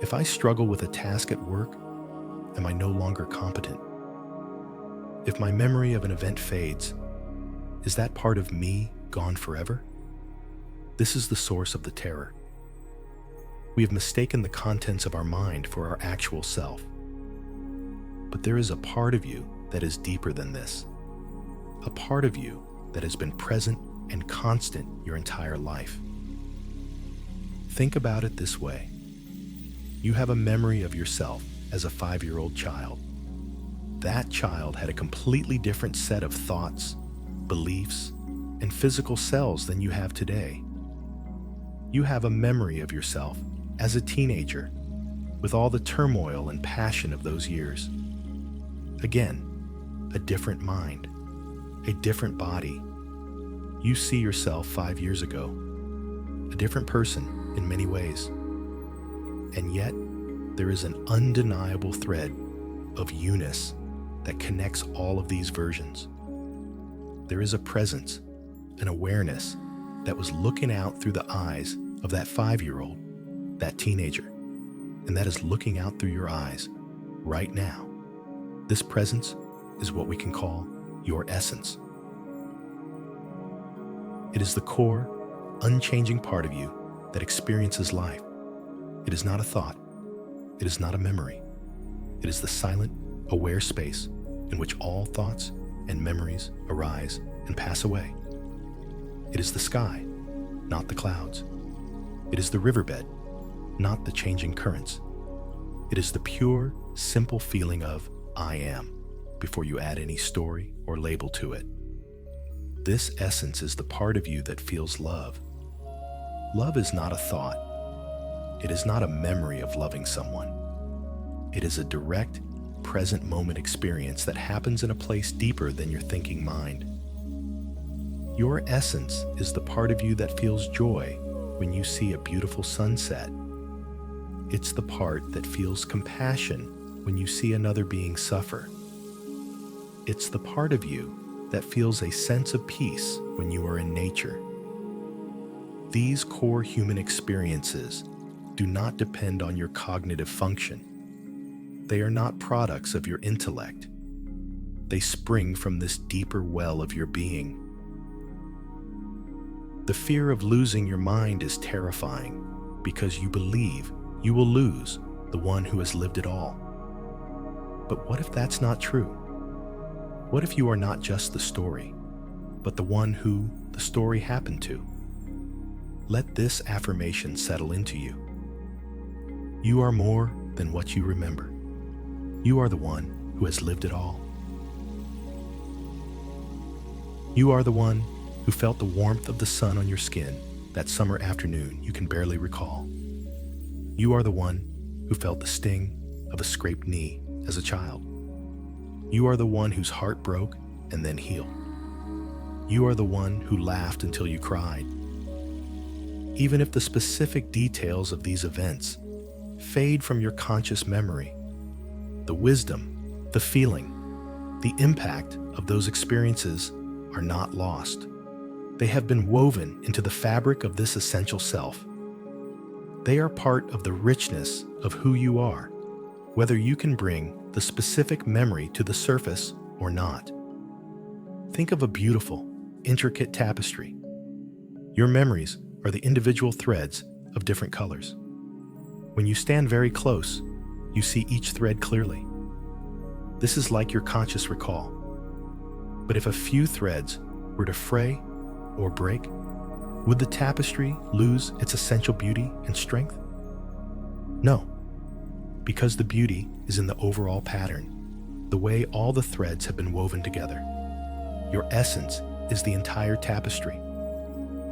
If I struggle with a task at work, am I no longer competent? If my memory of an event fades, is that part of me gone forever? This is the source of the terror. We have mistaken the contents of our mind for our actual self. But there is a part of you that is deeper than this. A part of you that has been present and constant your entire life. Think about it this way. You have a memory of yourself as a 5-year-old child. That child had a completely different set of thoughts, beliefs, and physical cells than you have today. You have a memory of yourself as a teenager, with all the turmoil and passion of those years. Again, a different mind, a different body. You see yourself 5 years ago, a different person in many ways. And yet, there is an undeniable thread of you-ness that connects all of these versions. There is a presence, an awareness that was looking out through the eyes of that 5-year-old, that teenager, and that is looking out through your eyes right now. This presence is what we can call your essence. It is the core, unchanging part of you that experiences life. It is not a thought. It is not a memory. It is the silent, aware space in which all thoughts and memories arise and pass away. It is the sky, not the clouds. It is the riverbed, not the changing currents. It is the pure, simple feeling of I am, before you add any story or label to it. This essence is the part of you that feels love. Love is not a thought. It is not a memory of loving someone. It is a direct, present moment experience that happens in a place deeper than your thinking mind. Your essence is the part of you that feels joy when you see a beautiful sunset. It's the part that feels compassion when you see another being suffer. It's the part of you that feels a sense of peace when you are in nature. These core human experiences do not depend on your cognitive function. They are not products of your intellect. They spring from this deeper well of your being. The fear of losing your mind is terrifying because you believe you will lose the one who has lived it all. But what if that's not true? What if you are not just the story, but the one who the story happened to? Let this affirmation settle into you. You are more than what you remember. You are the one who has lived it all. You are the one who felt the warmth of the sun on your skin that summer afternoon you can barely recall. You are the one who felt the sting of a scraped knee as a child. You are the one whose heart broke and then healed. You are the one who laughed until you cried. Even if the specific details of these events fade from your conscious memory, the wisdom, the feeling, the impact of those experiences are not lost. They have been woven into the fabric of this essential self. They are part of the richness of who you are, whether you can bring the specific memory to the surface or not. Think of a beautiful, intricate tapestry. Your memories are the individual threads of different colors. When you stand very close, you see each thread clearly. This is like your conscious recall. But if a few threads were to fray or break, would the tapestry lose its essential beauty and strength? No, because the beauty is in the overall pattern. the way all the threads have been woven together. Your essence is the entire tapestry.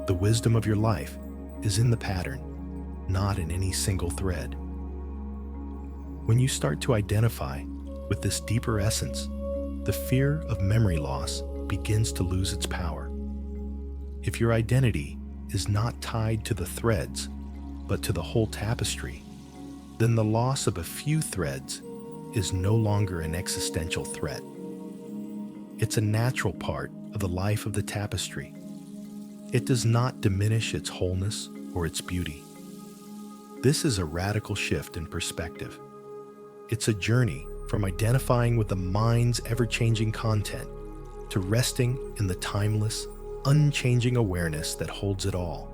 The wisdom of your life is in the pattern, not in any single thread. When you start to identify with this deeper essence, the fear of memory loss begins to lose its power. If your identity is not tied to the threads, but to the whole tapestry, then the loss of a few threads is no longer an existential threat. It's a natural part of the life of the tapestry. It does not diminish its wholeness or its beauty. This is a radical shift in perspective. It's a journey from identifying with the mind's ever-changing content to resting in the timeless, unchanging awareness that holds it all.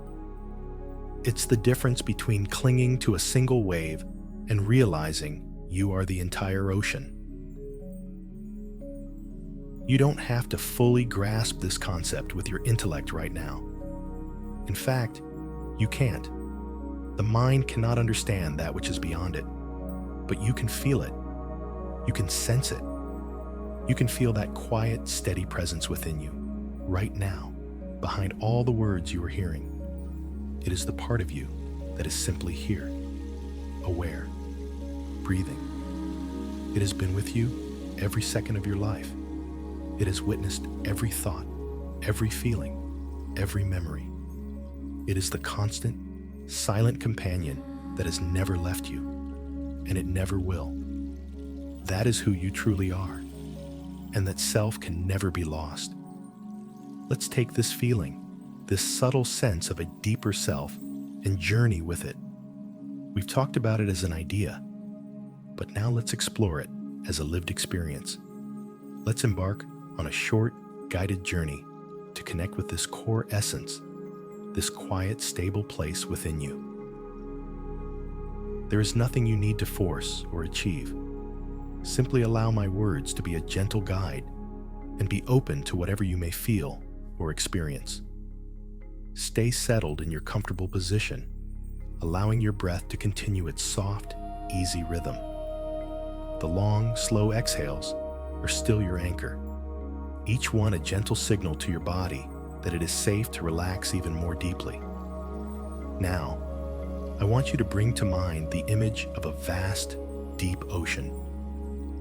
It's the difference between clinging to a single wave and realizing you are the entire ocean. You don't have to fully grasp this concept with your intellect right now. In fact, you can't. The mind cannot understand that which is beyond it, but you can feel it. You can sense it. You can feel that quiet, steady presence within you, right now, behind all the words you are hearing. It is the part of you that is simply here, aware, breathing. It has been with you every second of your life. It has witnessed every thought, every feeling, every memory. It is the constant, silent companion that has never left you, and it never will. That is who you truly are, and that self can never be lost. Let's take this feeling, this subtle sense of a deeper self, and journey with it. We've talked about it as an idea, but now let's explore it as a lived experience. Let's embark on a short, guided journey to connect with this core essence, this quiet, stable place within you. There is nothing you need to force or achieve. Simply allow my words to be a gentle guide and be open to whatever you may feel or experience. Stay settled in your comfortable position, allowing your breath to continue its soft, easy rhythm. The long, slow exhales are still your anchor, each one a gentle signal to your body that it is safe to relax even more deeply. Now, I want you to bring to mind the image of a vast, deep ocean.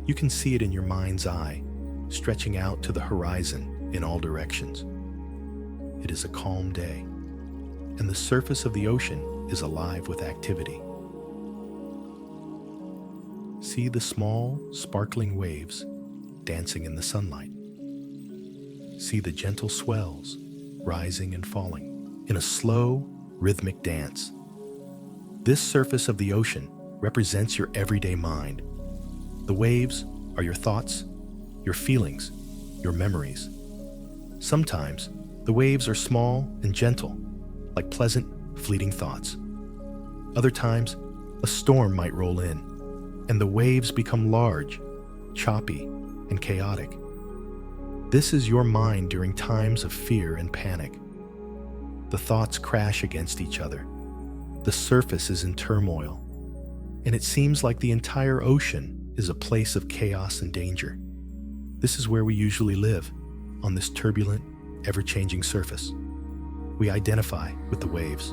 You can see it in your mind's eye, stretching out to the horizon in all directions. It is a calm day, and the surface of the ocean is alive with activity. See the small, sparkling waves dancing in the sunlight. See the gentle swells rising and falling in a slow, rhythmic dance. This surface of the ocean represents your everyday mind. The waves are your thoughts, your feelings, your memories. Sometimes, the waves are small and gentle, like pleasant, fleeting thoughts. Other times, a storm might roll in, and the waves become large, choppy, and chaotic. This is your mind during times of fear and panic. The thoughts crash against each other. The surface is in turmoil, and it seems like the entire ocean is a place of chaos and danger. This is where we usually live, on this turbulent, ever-changing surface. We identify with the waves.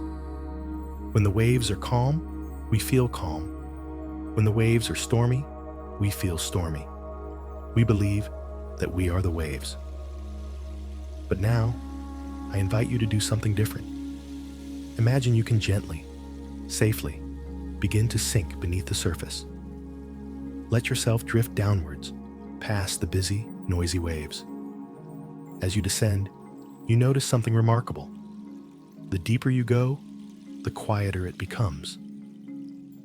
When the waves are calm, we feel calm. When the waves are stormy, we feel stormy. We believe that we are the waves. But now, I invite you to do something different. Imagine you can gently, safely, begin to sink beneath the surface. Let yourself drift downwards, past the busy, noisy waves. As you descend, you notice something remarkable. The deeper you go, the quieter it becomes.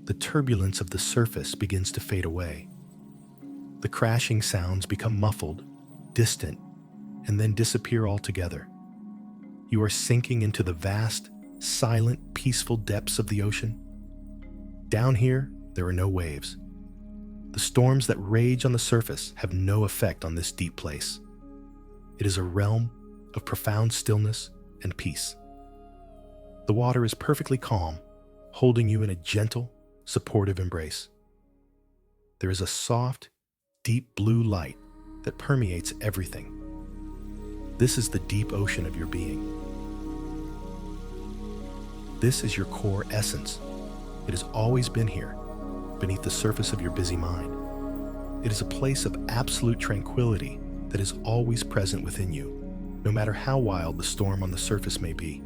The turbulence of the surface begins to fade away. The crashing sounds become muffled, distant, and then disappear altogether. You are sinking into the vast, silent, peaceful depths of the ocean. Down here, there are no waves. The storms that rage on the surface have no effect on this deep place. It is a realm of profound stillness and peace. The water is perfectly calm, holding you in a gentle, supportive embrace. There is a soft, deep blue light that permeates everything. This is the deep ocean of your being. This is your core essence. It has always been here, beneath the surface of your busy mind. It is a place of absolute tranquility that is always present within you, no matter how wild the storm on the surface may be.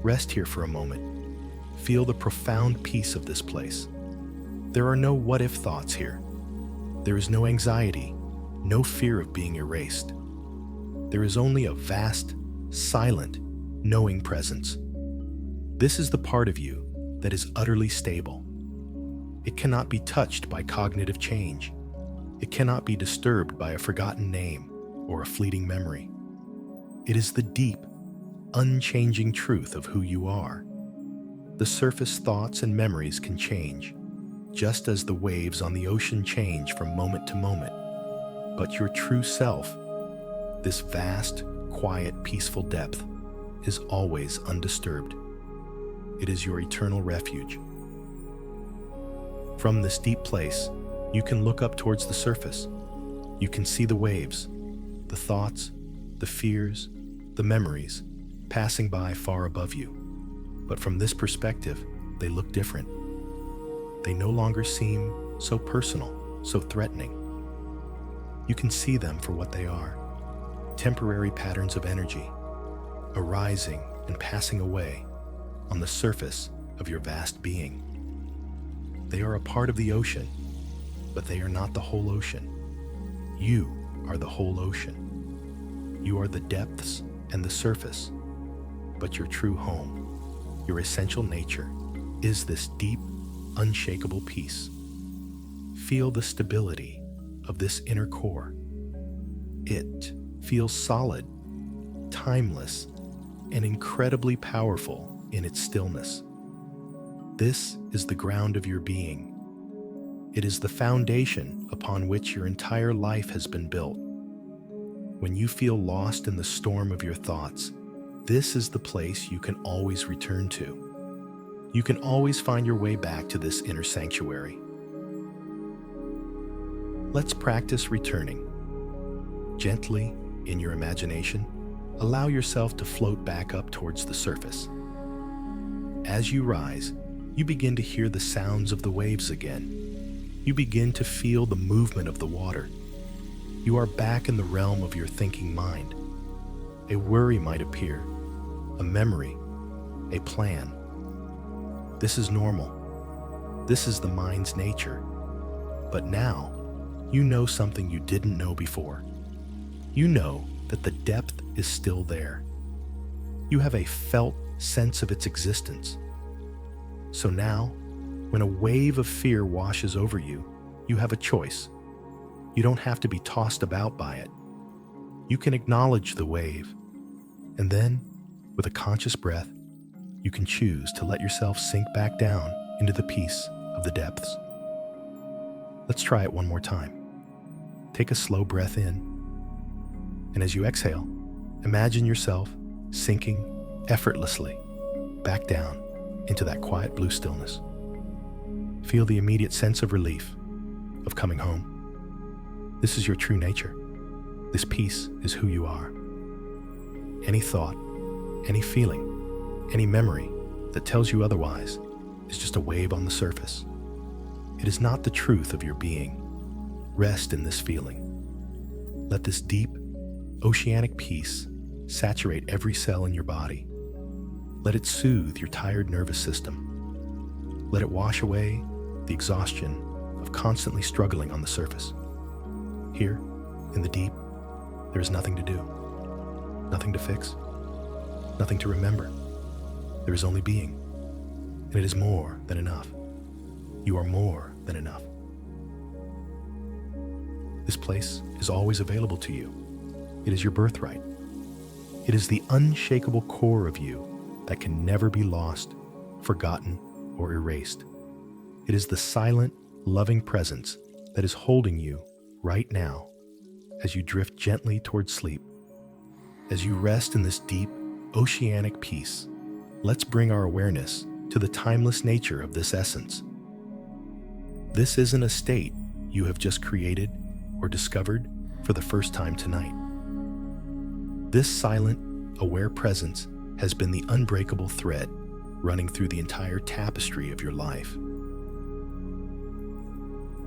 Rest here for a moment. Feel the profound peace of this place. There are no what-if thoughts here. There is no anxiety, no fear of being erased. There is only a vast, silent, knowing presence. This is the part of you that is utterly stable. It cannot be touched by cognitive change. It cannot be disturbed by a forgotten name or a fleeting memory. It is the deep, unchanging truth of who you are. The surface thoughts and memories can change, just as the waves on the ocean change from moment to moment. But your true self, this vast, quiet, peaceful depth, is always undisturbed. It is your eternal refuge. From this deep place, you can look up towards the surface. You can see the waves, the thoughts, the fears, the memories passing by far above you. But from this perspective, they look different. They no longer seem so personal, so threatening. You can see them for what they are: temporary patterns of energy, arising and passing away on the surface of your vast being. They are a part of the ocean, but they are not the whole ocean. You are the whole ocean. You are the depths and the surface, but your true home, your essential nature, is this deep, unshakable peace. Feel the stability of this inner core. It feels solid, timeless, and incredibly powerful in its stillness. This is the ground of your being. It is the foundation upon which your entire life has been built. When you feel lost in the storm of your thoughts, this is the place you can always return to. You can always find your way back to this inner sanctuary. Let's practice returning. Gently, in your imagination, allow yourself to float back up towards the surface. As you rise, you begin to hear the sounds of the waves again. You begin to feel the movement of the water. You are back in the realm of your thinking mind. A worry might appear, a memory, a plan. This is normal. This is the mind's nature. But now, you know something you didn't know before. You know that the depth is still there. You have a felt sense of its existence. So now, when a wave of fear washes over you, you have a choice. You don't have to be tossed about by it. You can acknowledge the wave, and then, with a conscious breath, you can choose to let yourself sink back down into the peace of the depths. Let's try it one more time. Take a slow breath in, and as you exhale, imagine yourself sinking effortlessly back down into that quiet blue stillness. Feel the immediate sense of relief, of coming home. This is your true nature. This peace is who you are. Any thought, any feeling, any memory that tells you otherwise is just a wave on the surface. It is not the truth of your being. Rest in this feeling. Let this deep, oceanic peace saturate every cell in your body. Let it soothe your tired nervous system. Let it wash away the exhaustion of constantly struggling on the surface. Here, in the deep, there is nothing to do, nothing to fix, nothing to remember. There is only being, and it is more than enough. You are more than enough. This place is always available to you. It is your birthright. It is the unshakable core of you that can never be lost, forgotten, or erased. It is the silent, loving presence that is holding you right now as you drift gently towards sleep. As you rest in this deep, oceanic peace, let's bring our awareness to the timeless nature of this essence. This isn't a state you have just created or discovered for the first time tonight. This silent, aware presence has been the unbreakable thread running through the entire tapestry of your life.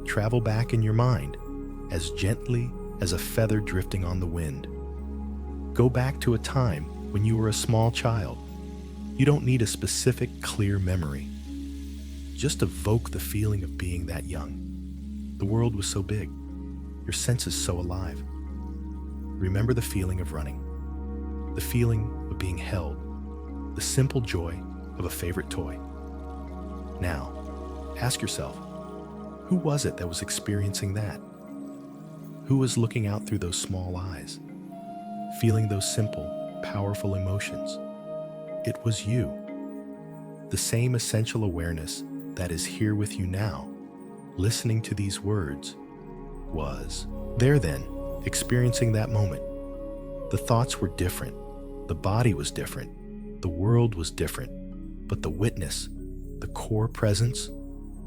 Travel back in your mind as gently as a feather drifting on the wind. Go back to a time when you were a small child. You don't need a specific, clear memory. Just evoke the feeling of being that young. The world was so big, your senses so alive. Remember the feeling of running, the feeling of being held, the simple joy of a favorite toy. Now, ask yourself, who was it that was experiencing that? Who was looking out through those small eyes, feeling those simple, powerful emotions? It was you. The same essential awareness that is here with you now, listening to these words, was there then, experiencing that moment. The thoughts were different, the body was different, the world was different, but the witness, the core presence,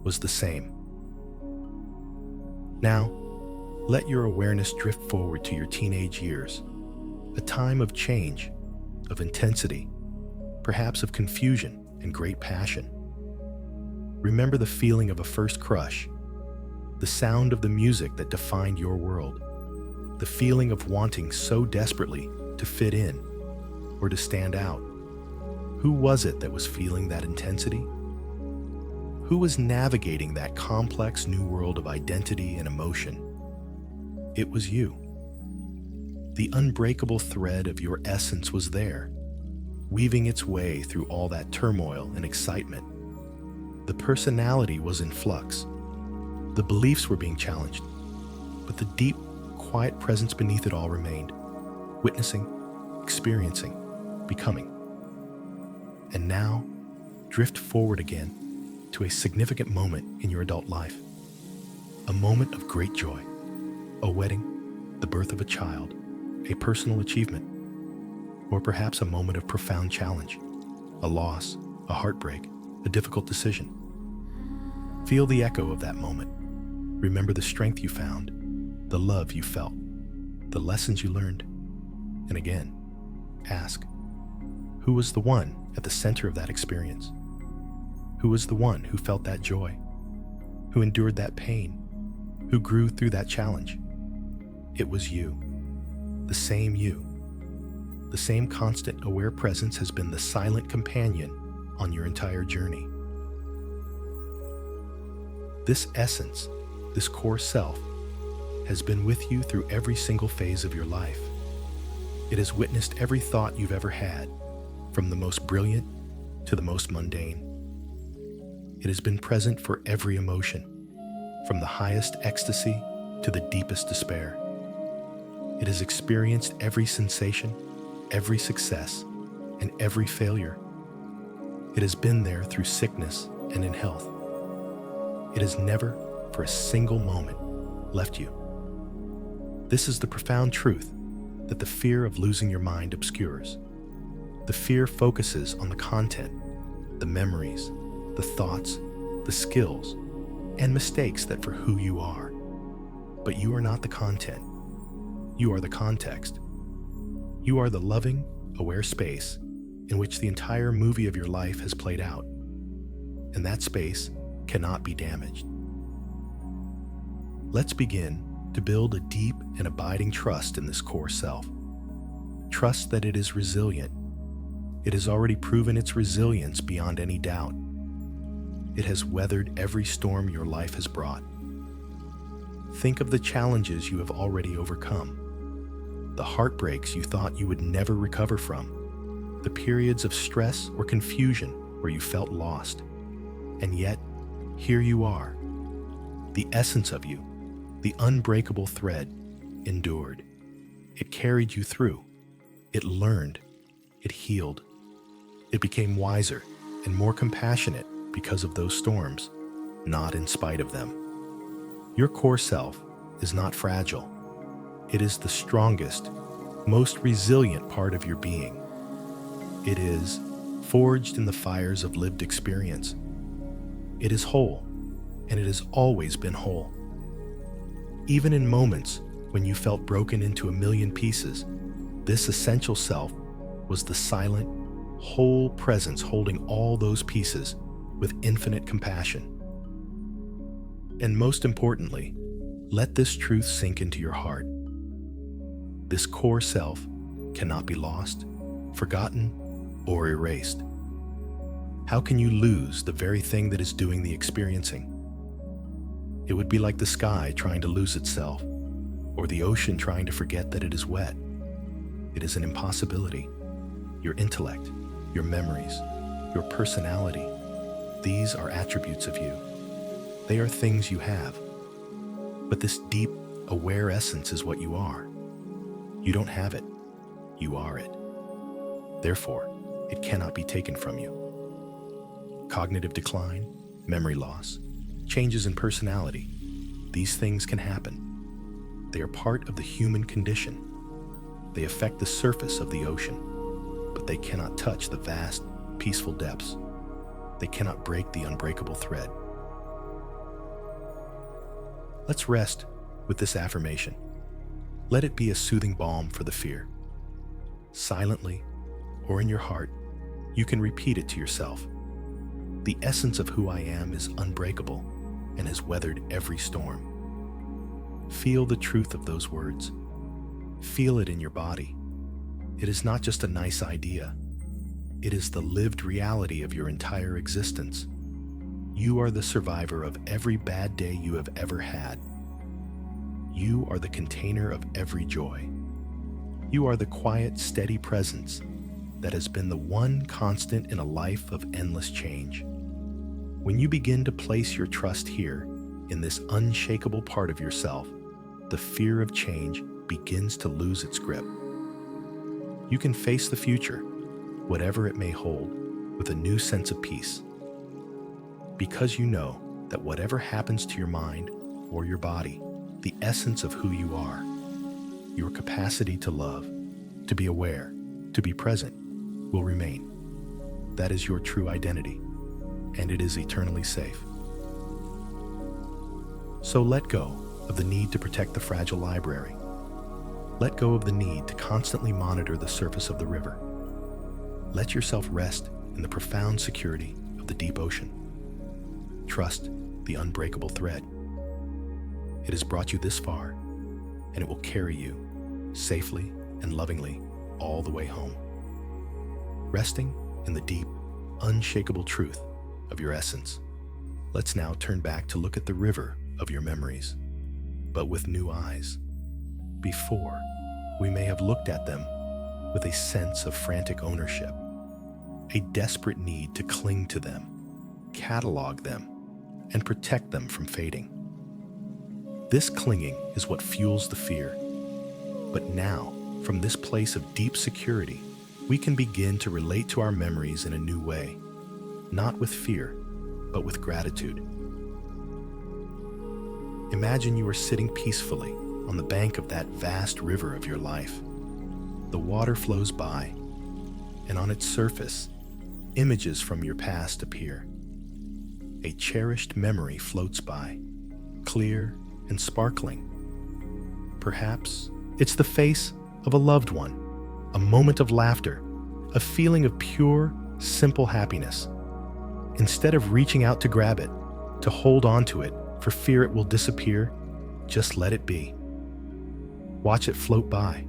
was the same. Now, let your awareness drift forward to your teenage years, a time of change, of intensity, perhaps of confusion and great passion. Remember the feeling of a first crush, the sound of the music that defined your world, the feeling of wanting so desperately to fit in or to stand out. Who was it that was feeling that intensity? Who was navigating that complex new world of identity and emotion? It was you. The unbreakable thread of your essence was there, weaving its way through all that turmoil and excitement. The personality was in flux. The beliefs were being challenged, but the deep, quiet presence beneath it all remained, witnessing, experiencing, becoming. And now, drift forward again to a significant moment in your adult life. A moment of great joy, a wedding, the birth of a child, a personal achievement, or perhaps a moment of profound challenge, a loss, a heartbreak, a difficult decision. Feel the echo of that moment. Remember the strength you found, the love you felt, the lessons you learned. And again, ask, who was the one at the center of that experience? Who was the one who felt that joy, who endured that pain, who grew through that challenge? It was you, the same you. The same constant aware presence has been the silent companion on your entire journey. This essence, this core self, has been with you through every single phase of your life. It has witnessed every thought you've ever had, from the most brilliant to the most mundane. It has been present for every emotion, from the highest ecstasy to the deepest despair. It has experienced every sensation, every success, and every failure. It has been there through sickness and in health. It has never, for a single moment, left you. This is the profound truth that the fear of losing your mind obscures. The fear focuses on the content, the memories, the thoughts, the skills, and mistakes that for who you are. But you are not the content. You are the context. You are the loving, aware space in which the entire movie of your life has played out. And that space cannot be damaged. Let's begin to build a deep and abiding trust in this core self. Trust that it is resilient. It has already proven its resilience beyond any doubt. It has weathered every storm your life has brought. Think of the challenges you have already overcome, the heartbreaks you thought you would never recover from, the periods of stress or confusion where you felt lost. And yet, here you are. The essence of you, the unbreakable thread, endured. It carried you through. It learned. It healed. It became wiser and more compassionate because of those storms, not in spite of them. Your core self is not fragile. It is the strongest, most resilient part of your being. It is forged in the fires of lived experience. It is whole, and it has always been whole. Even in moments when you felt broken into a million pieces, this essential self was the silent, whole presence holding all those pieces with infinite compassion. And most importantly, let this truth sink into your heart. This core self cannot be lost, forgotten, or erased. How can you lose the very thing that is doing the experiencing? It would be like the sky trying to lose itself, or the ocean trying to forget that it is wet. It is an impossibility. Your intellect, your memories, your personality, these are attributes of you. They are things you have. But this deep, aware essence is what you are. You don't have it. You are it. Therefore, it cannot be taken from you. Cognitive decline, memory loss, changes in personality, these things can happen. They are part of the human condition. They affect the surface of the ocean, but they cannot touch the vast, peaceful depths. They cannot break the unbreakable thread. Let's rest with this affirmation. Let it be a soothing balm for the fear. Silently, or in your heart, you can repeat it to yourself. The essence of who I am is unbreakable and has weathered every storm. Feel the truth of those words. Feel it in your body. It is not just a nice idea. It is the lived reality of your entire existence. You are the survivor of every bad day you have ever had. You are the container of every joy. You are the quiet, steady presence that has been the one constant in a life of endless change. When you begin to place your trust here, in this unshakable part of yourself, the fear of change begins to lose its grip. You can face the future, whatever it may hold, with a new sense of peace. Because you know that whatever happens to your mind or your body, the essence of who you are, your capacity to love, to be aware, to be present, will remain. That is your true identity, and it is eternally safe. So let go of the need to protect the fragile library. Let go of the need to constantly monitor the surface of the river. Let yourself rest in the profound security of the deep ocean. Trust the unbreakable thread. It has brought you this far, and it will carry you safely and lovingly all the way home. Resting in the deep, unshakable truth of your essence. Let's now turn back to look at the river of your memories, but with new eyes. Before, we may have looked at them with a sense of frantic ownership, a desperate need to cling to them, catalog them, and protect them from fading. This clinging is what fuels the fear. But now, from this place of deep security, we can begin to relate to our memories in a new way, not with fear, but with gratitude. Imagine you are sitting peacefully on the bank of that vast river of your life. The water flows by, and on its surface, images from your past appear. A cherished memory floats by, clear and sparkling. Perhaps it's the face of a loved one, a moment of laughter, a feeling of pure, simple happiness. Instead of reaching out to grab it, to hold on to it for fear it will disappear, just let it be. Watch it float by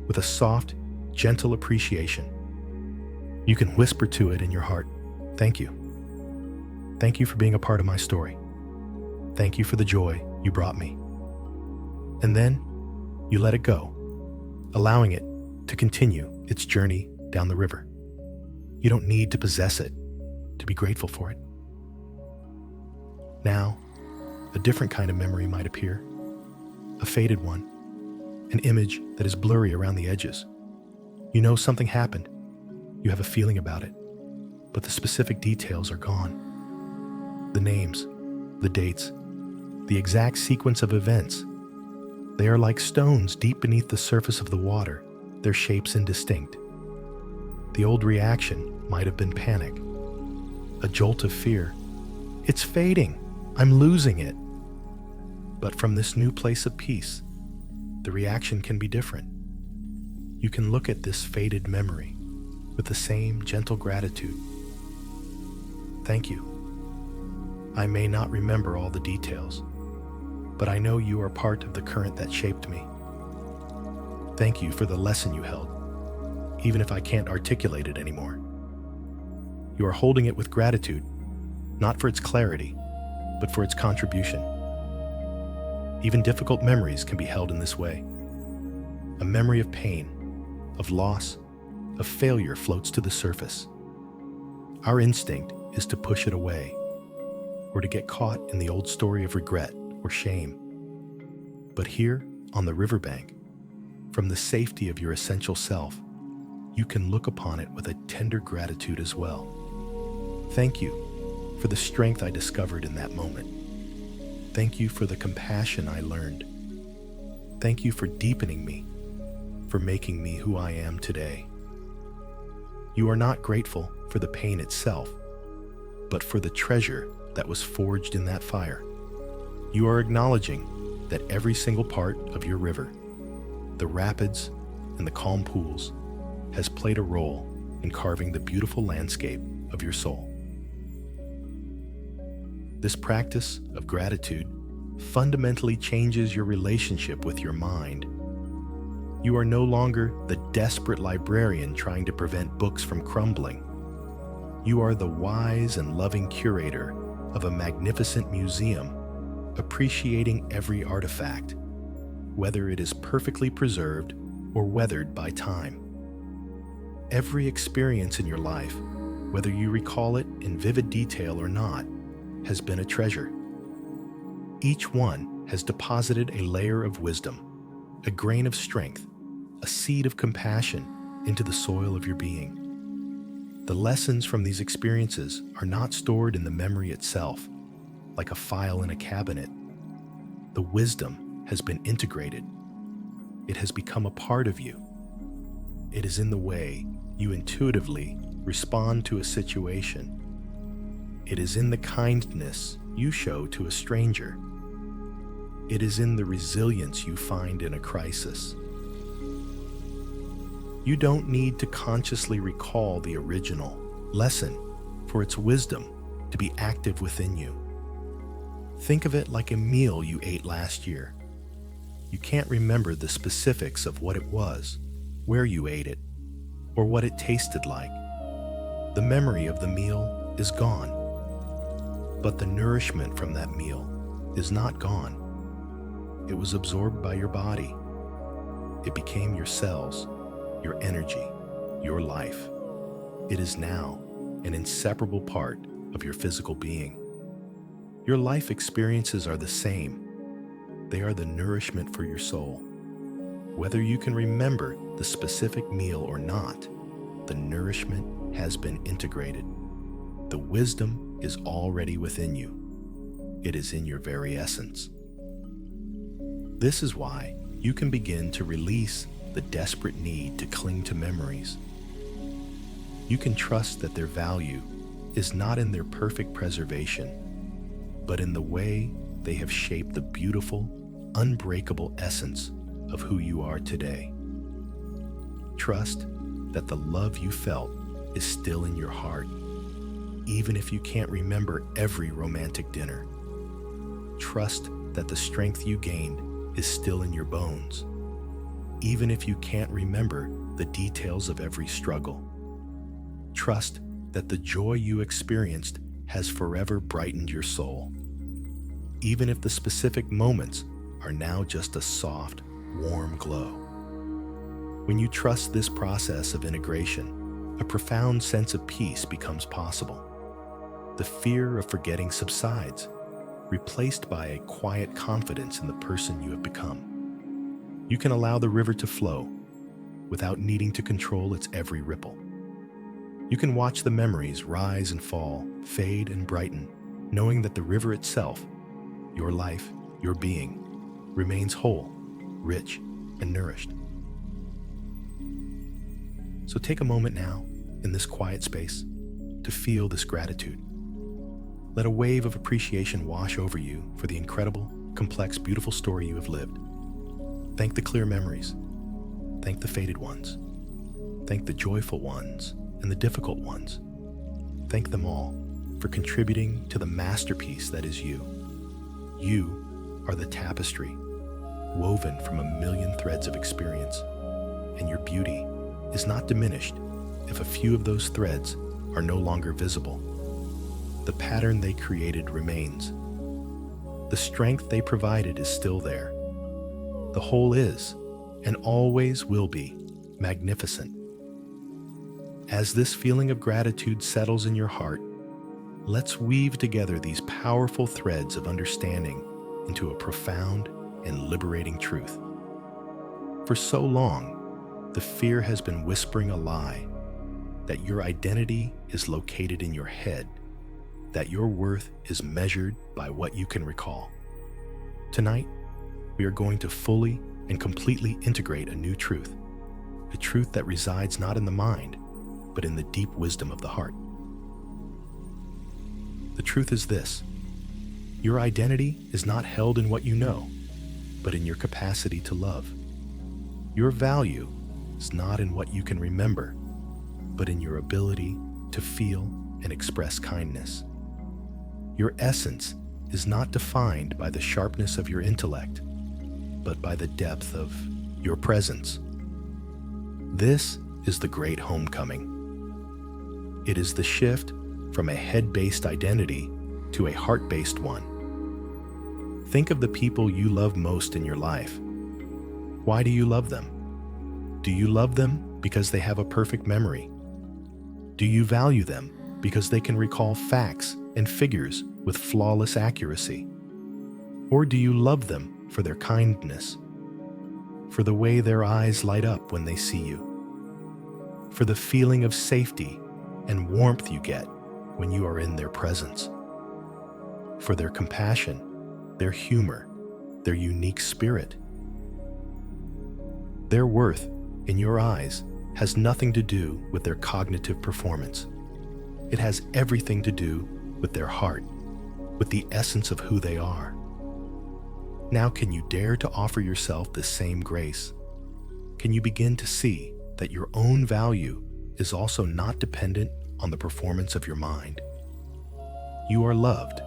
with a soft, gentle appreciation. You can whisper to it in your heart, "Thank you. Thank you for being a part of my story. Thank you for the joy you brought me." And then you let it go, allowing it to continue its journey down the river. You don't need to possess it to be grateful for it. Now, a different kind of memory might appear, a faded one, an image that is blurry around the edges. You know something happened. You have a feeling about it, but the specific details are gone. The names, the dates, the exact sequence of events, they are like stones deep beneath the surface of the water, their shapes indistinct. The old reaction might have been panic, a jolt of fear. It's fading. I'm losing it. But from this new place of peace, the reaction can be different. You can look at this faded memory with the same gentle gratitude. Thank you. I may not remember all the details, but I know you are part of the current that shaped me. Thank you for the lesson you held, even if I can't articulate it anymore. You are holding it with gratitude, not for its clarity, but for its contribution. Even difficult memories can be held in this way. A memory of pain, of loss, of failure floats to the surface. Our instinct is to push it away, or to get caught in the old story of regret or shame. But here, on the riverbank, from the safety of your essential self, you can look upon it with a tender gratitude as well. Thank you for the strength I discovered in that moment. Thank you for the compassion I learned. Thank you for deepening me, for making me who I am today. You are not grateful for the pain itself, but for the treasure that was forged in that fire. You are acknowledging that every single part of your river, the rapids and the calm pools, has played a role in carving the beautiful landscape of your soul. This practice of gratitude fundamentally changes your relationship with your mind. You are no longer the desperate librarian trying to prevent books from crumbling. You are the wise and loving curator of a magnificent museum, appreciating every artifact, whether it is perfectly preserved or weathered by time. Every experience in your life, whether you recall it in vivid detail or not, has been a treasure. Each one has deposited a layer of wisdom, a grain of strength, a seed of compassion into the soil of your being. The lessons from these experiences are not stored in the memory itself, like a file in a cabinet. The wisdom has been integrated. It has become a part of you. It is in the way you intuitively respond to a situation. It is in the kindness you show to a stranger. It is in the resilience you find in a crisis. You don't need to consciously recall the original lesson for its wisdom to be active within you. Think of it like a meal you ate last year. You can't remember the specifics of what it was, where you ate it, or what it tasted like. The memory of the meal is gone. But the nourishment from that meal is not gone. It was absorbed by your body. It became your cells, your energy, your life. It is now an inseparable part of your physical being. Your life experiences are the same. They are the nourishment for your soul. Whether you can remember the specific meal or not, the nourishment has been integrated. The wisdom is already within you. It is in your very essence. This is why you can begin to release the desperate need to cling to memories. You can trust that their value is not in their perfect preservation, but in the way they have shaped the beautiful, unbreakable essence of who you are today. Trust that the love you felt is still in your heart, even if you can't remember every romantic dinner. Trust that the strength you gained is still in your bones, even if you can't remember the details of every struggle. Trust that the joy you experienced has forever brightened your soul, even if the specific moments are now just a soft, warm glow. When you trust this process of integration, a profound sense of peace becomes possible. The fear of forgetting subsides, replaced by a quiet confidence in the person you have become. You can allow the river to flow without needing to control its every ripple. You can watch the memories rise and fall, fade and brighten, knowing that the river itself, your life, your being, remains whole, rich, and nourished. So take a moment now, in this quiet space, to feel this gratitude. Let a wave of appreciation wash over you for the incredible, complex, beautiful story you have lived. Thank the clear memories. Thank the faded ones. Thank the joyful ones and the difficult ones. Thank them all for contributing to the masterpiece that is you. You are the tapestry, woven from a million threads of experience, and your beauty is not diminished if a few of those threads are no longer visible. The pattern they created remains. The strength they provided is still there. The whole is, and always will be, magnificent. As this feeling of gratitude settles in your heart, let's weave together these powerful threads of understanding into a profound and liberating truth. For so long, the fear has been whispering a lie that your identity is located in your head, that your worth is measured by what you can recall. Tonight, we are going to fully and completely integrate a new truth, a truth that resides not in the mind, but in the deep wisdom of the heart. The truth is this: your identity is not held in what you know, but in your capacity to love. Your value is not in what you can remember, but in your ability to feel and express kindness. Your essence is not defined by the sharpness of your intellect, but by the depth of your presence. This is the great homecoming. It is the shift from a head-based identity to a heart-based one. Think of the people you love most in your life. Why do you love them? Do you love them because they have a perfect memory? Do you value them because they can recall facts and figures with flawless accuracy? Or do you love them for their kindness, for the way their eyes light up when they see you, for the feeling of safety and warmth you get when you are in their presence, for their compassion, their humor, their unique spirit? Their worth in your eyes has nothing to do with their cognitive performance. It has everything to do with their heart, with the essence of who they are. Now, can you dare to offer yourself the same grace? Can you begin to see that your own value is also not dependent on the performance of your mind? You are loved,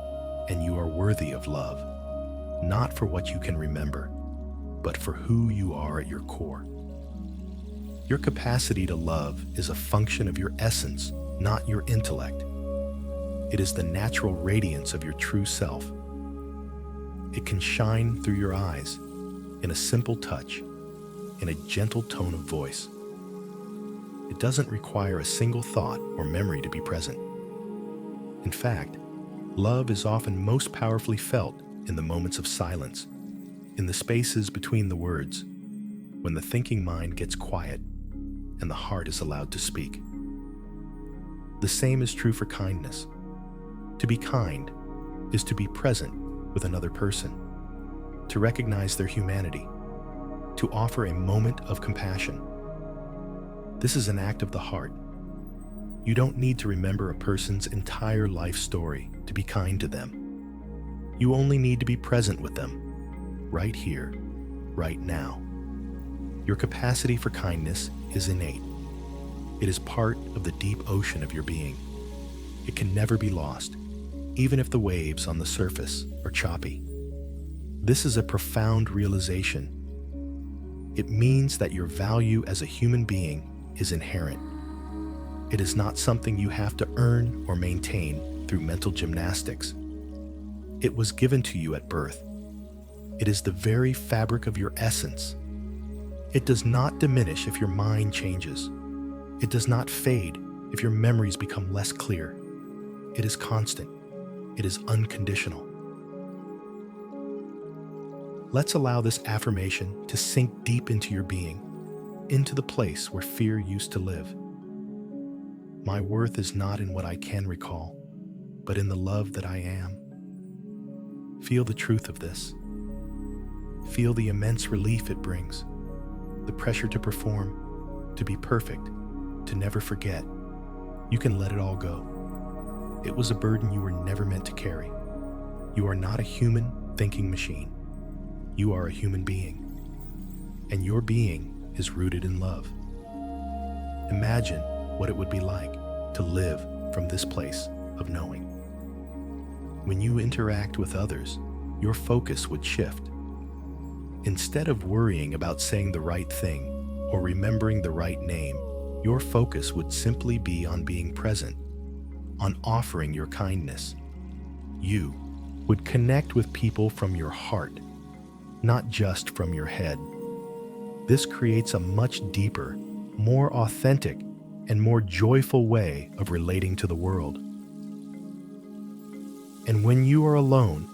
and you are worthy of love, not for what you can remember, but for who you are at your core. Your capacity to love is a function of your essence, not your intellect. It is the natural radiance of your true self. It can shine through your eyes, in a simple touch, in a gentle tone of voice. It doesn't require a single thought or memory to be present. In fact, love is often most powerfully felt in the moments of silence, in the spaces between the words, when the thinking mind gets quiet and the heart is allowed to speak. The same is true for kindness. To be kind is to be present with another person, to recognize their humanity, to offer a moment of compassion. This is an act of the heart. You don't need to remember a person's entire life story to be kind to them. You only need to be present with them, right here, right now. Your capacity for kindness is innate. It is part of the deep ocean of your being. It can never be lost, even if the waves on the surface are choppy. This is a profound realization. It means that your value as a human being is inherent. It is not something you have to earn or maintain through mental gymnastics. It was given to you at birth. It is the very fabric of your essence. It does not diminish if your mind changes. It does not fade if your memories become less clear. It is constant. It is unconditional. Let's allow this affirmation to sink deep into your being, into the place where fear used to live. My worth is not in what I can recall, but in the love that I am. Feel the truth of this. Feel the immense relief it brings, the pressure to perform, to be perfect, to never forget. You can let it all go. It was a burden you were never meant to carry. You are not a human thinking machine. You are a human being, and your being is rooted in love. Imagine what it would be like to live from this place of knowing. When you interact with others, your focus would shift. Instead of worrying about saying the right thing or remembering the right name, your focus would simply be on being present, on offering your kindness. You would connect with people from your heart, not just from your head. This creates a much deeper, more authentic, and more joyful way of relating to the world. And when you are alone,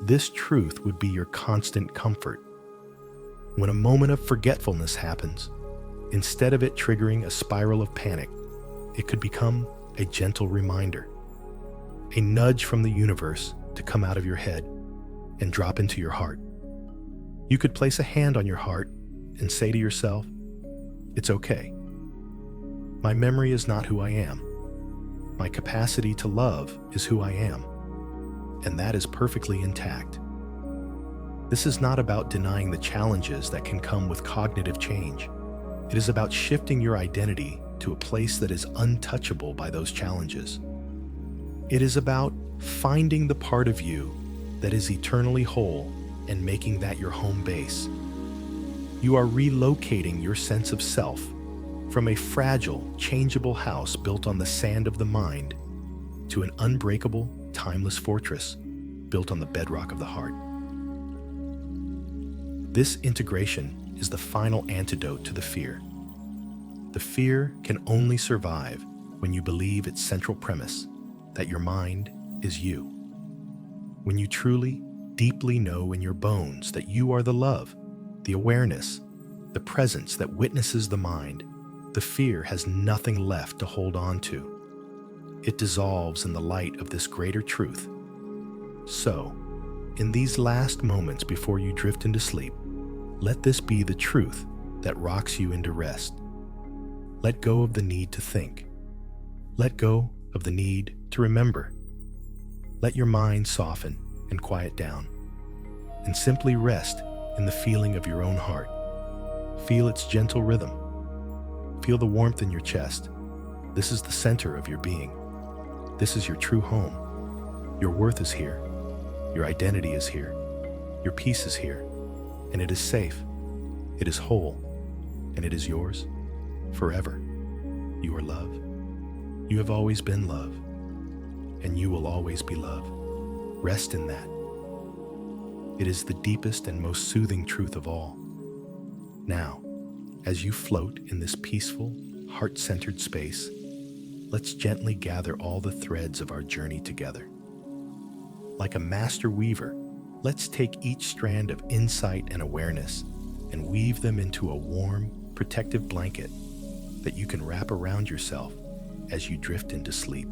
this truth would be your constant comfort. When a moment of forgetfulness happens, instead of it triggering a spiral of panic, it could become a gentle reminder, a nudge from the universe to come out of your head and drop into your heart. You could place a hand on your heart and say to yourself, "It's okay. My memory is not who I am. My capacity to love is who I am, and that is perfectly intact." This is not about denying the challenges that can come with cognitive change. It is about shifting your identity to a place that is untouchable by those challenges. It is about finding the part of you that is eternally whole and making that your home base. You are relocating your sense of self from a fragile, changeable house built on the sand of the mind to an unbreakable, timeless fortress built on the bedrock of the heart. This integration is the final antidote to the fear. The fear can only survive when you believe its central premise, that your mind is you. When you truly, deeply know in your bones that you are the love, the awareness, the presence that witnesses the mind, the fear has nothing left to hold on to. It dissolves in the light of this greater truth. So, in these last moments before you drift into sleep, let this be the truth that rocks you into rest. Let go of the need to think. Let go of the need to remember. Let your mind soften and quiet down, and simply rest in the feeling of your own heart. Feel its gentle rhythm. Feel the warmth in your chest. This is the center of your being. This is your true home. Your worth is here. Your identity is here. Your peace is here. And it is safe. It is whole. And it is yours forever. You are love. You have always been love. And you will always be love. Rest in that. It is the deepest and most soothing truth of all. Now, as you float in this peaceful, heart-centered space, let's gently gather all the threads of our journey together. Like a master weaver, let's take each strand of insight and awareness and weave them into a warm, protective blanket that you can wrap around yourself as you drift into sleep.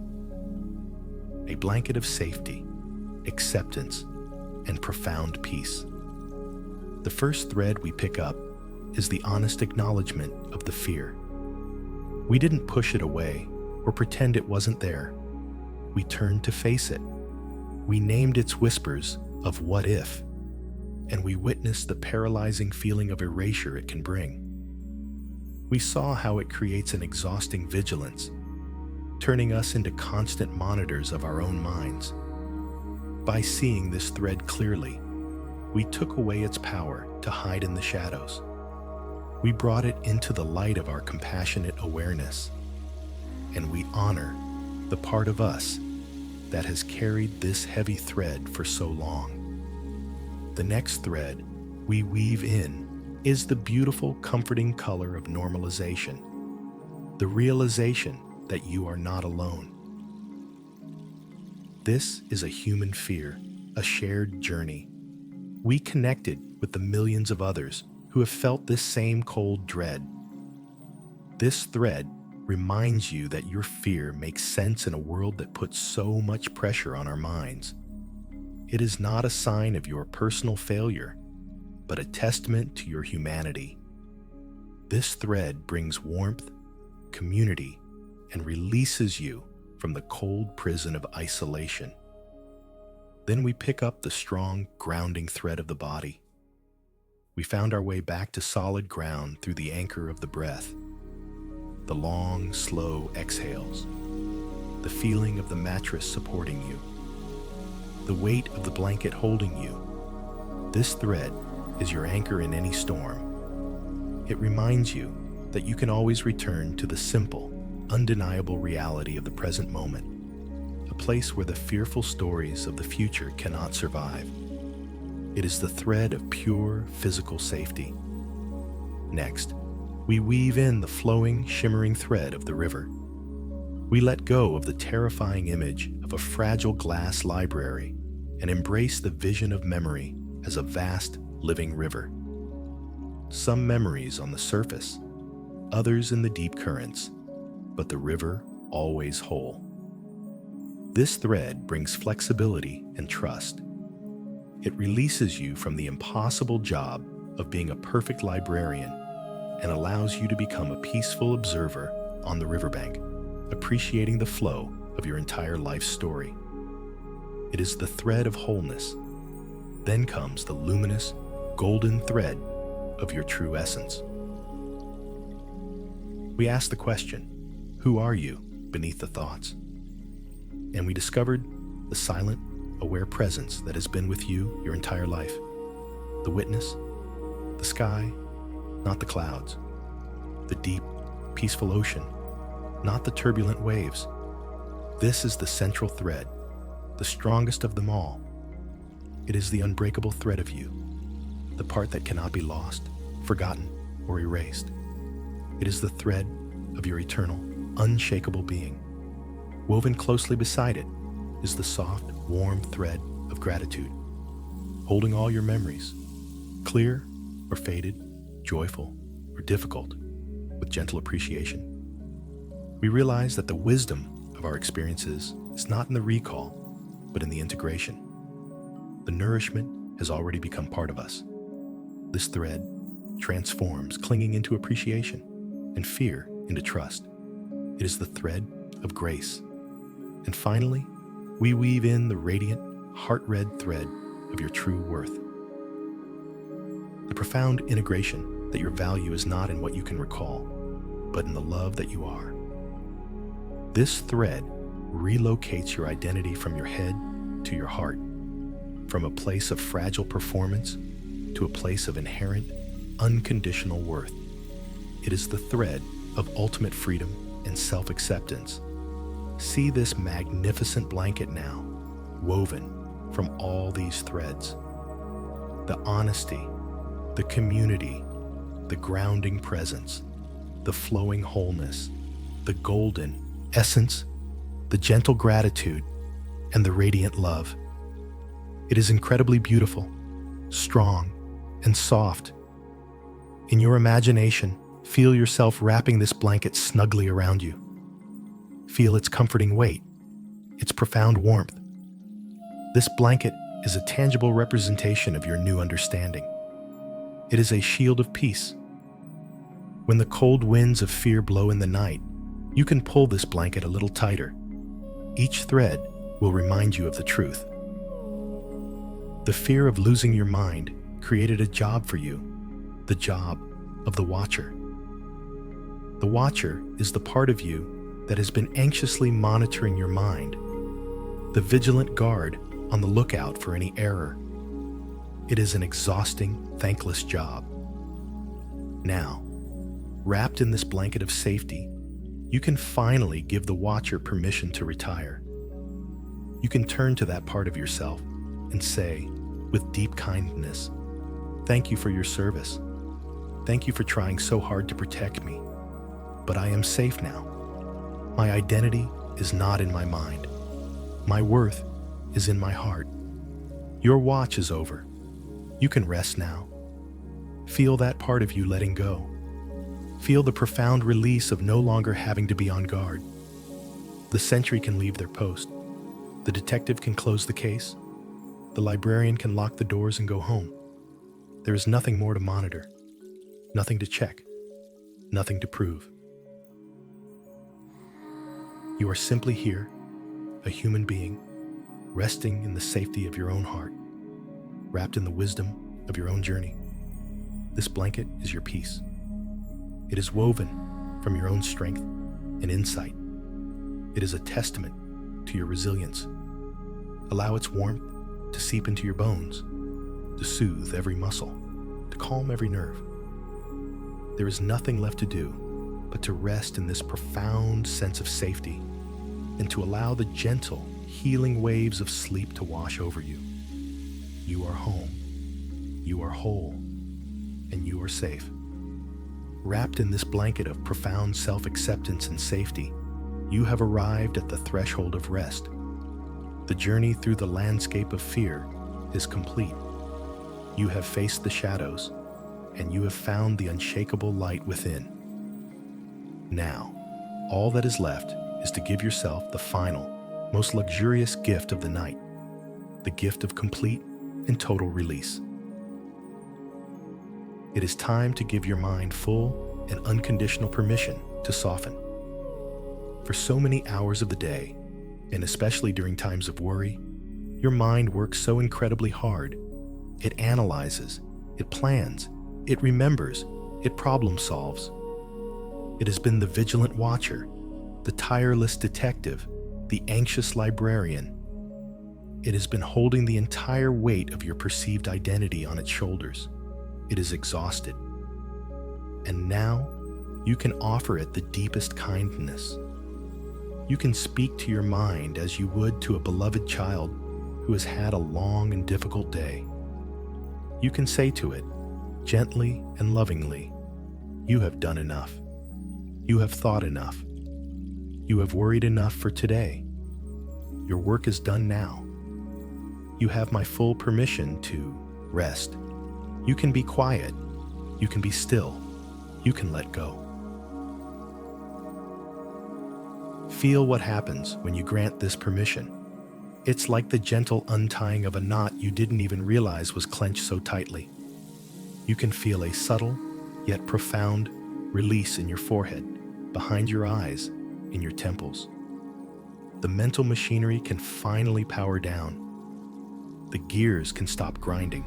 A blanket of safety, acceptance, and profound peace. The first thread we pick up is the honest acknowledgement of the fear. We didn't push it away or pretend it wasn't there. We turned to face it. We named its whispers of what if, and we witnessed the paralyzing feeling of erasure it can bring. We saw how it creates an exhausting vigilance, turning us into constant monitors of our own minds. By seeing this thread clearly, we took away its power to hide in the shadows. We brought it into the light of our compassionate awareness, and we honor the part of us that has carried this heavy thread for so long. The next thread we weave in is the beautiful, comforting color of normalization, the realization that you are not alone. This is a human fear, a shared journey. We connected with the millions of others who have felt this same cold dread. This thread reminds you that your fear makes sense in a world that puts so much pressure on our minds. It is not a sign of your personal failure, but a testament to your humanity. This thread brings warmth, community, and releases you from the cold prison of isolation. Then we pick up the strong, grounding thread of the body. we found our way back to solid ground through the anchor of the breath, the long, slow exhales, the feeling of the mattress supporting you, the weight of the blanket holding you. This thread is your anchor in any storm. It reminds you that you can always return to the simple, undeniable reality of the present moment, a place where the fearful stories of the future cannot survive. It is the thread of pure physical safety. Next, we weave in the flowing, shimmering thread of the river. We let go of the terrifying image of a fragile glass library and embrace the vision of memory as a vast, living river. Some memories on the surface, others in the deep currents, but the river always whole. This thread brings flexibility and trust. It releases you from the impossible job of being a perfect librarian and allows you to become a peaceful observer on the riverbank, appreciating the flow of your entire life story. It is the thread of wholeness. Then comes the luminous, golden thread of your true essence. We asked the question, who are you beneath the thoughts? And we discovered the silent, aware presence that has been with you your entire life. The witness, the sky, not the clouds. The deep, peaceful ocean, not the turbulent waves. This is the central thread, the strongest of them all. It is the unbreakable thread of you, the part that cannot be lost, forgotten, or erased. It is the thread of your eternal, unshakable being. Woven closely beside it is the soft, warm thread of gratitude, holding all your memories, clear or faded, joyful or difficult, with gentle appreciation. We realize that the wisdom of our experiences is not in the recall, but in the integration. The nourishment has already become part of us. This thread transforms, clinging into appreciation and fear into trust. It is the thread of grace. And finally, we weave in the radiant, heart-red thread of your true worth. The profound integration that your value is not in what you can recall, but in the love that you are. This thread relocates your identity from your head to your heart, from a place of fragile performance to a place of inherent, unconditional worth. It is the thread of ultimate freedom and self-acceptance. See this magnificent blanket now, woven from all these threads. The honesty, the community, the grounding presence, the flowing wholeness, the golden essence, the gentle gratitude, and the radiant love. It is incredibly beautiful, strong, and soft. In your imagination, feel yourself wrapping this blanket snugly around you. Feel its comforting weight, its profound warmth. This blanket is a tangible representation of your new understanding. It is a shield of peace. When the cold winds of fear blow in the night, you can pull this blanket a little tighter. Each thread will remind you of the truth. The fear of losing your mind created a job for you, the job of the watcher. The watcher is the part of you that has been anxiously monitoring your mind, the vigilant guard on the lookout for any error. It is an exhausting, thankless job. Now, wrapped in this blanket of safety, you can finally give the watcher permission to retire. You can turn to that part of yourself and say, with deep kindness, "Thank you for your service. Thank you for trying so hard to protect me. But I am safe now. My identity is not in my mind. My worth is in my heart. Your watch is over. You can rest now. Feel that part of you letting go. Feel the profound release of no longer having to be on guard. The sentry can leave their post. The detective can close the case. The librarian can lock the doors and go home. There is nothing more to monitor, nothing to check, nothing to prove. You are simply here, a human being, resting in the safety of your own heart, wrapped in the wisdom of your own journey. This blanket is your peace. It is woven from your own strength and insight. It is a testament to your resilience. Allow its warmth to seep into your bones, to soothe every muscle, to calm every nerve. There is nothing left to do but to rest in this profound sense of safety and to allow the gentle, healing waves of sleep to wash over you. You are home, you are whole, and you are safe. Wrapped in this blanket of profound self-acceptance and safety, you have arrived at the threshold of rest. The journey through the landscape of fear is complete. You have faced the shadows, and you have found the unshakable light within. Now, all that is left is to give yourself the final, most luxurious gift of the night, the gift of complete and total release. It is time to give your mind full and unconditional permission to soften. For so many hours of the day, and especially during times of worry, your mind works so incredibly hard. It analyzes, it plans, it remembers, it problem solves. It has been the vigilant watcher, the tireless detective, the anxious librarian. It has been holding the entire weight of your perceived identity on its shoulders. It is exhausted. And now, you can offer it the deepest kindness. You can speak to your mind as you would to a beloved child who has had a long and difficult day. You can say to it, gently and lovingly, "You have done enough. You have thought enough. You have worried enough for today. Your work is done now. You have my full permission to rest. You can be quiet. You can be still. You can let go." Feel what happens when you grant this permission. It's like the gentle untying of a knot you didn't even realize was clenched so tightly. You can feel a subtle, yet profound, release in your forehead, behind your eyes, in your temples. The mental machinery can finally power down. The gears can stop grinding.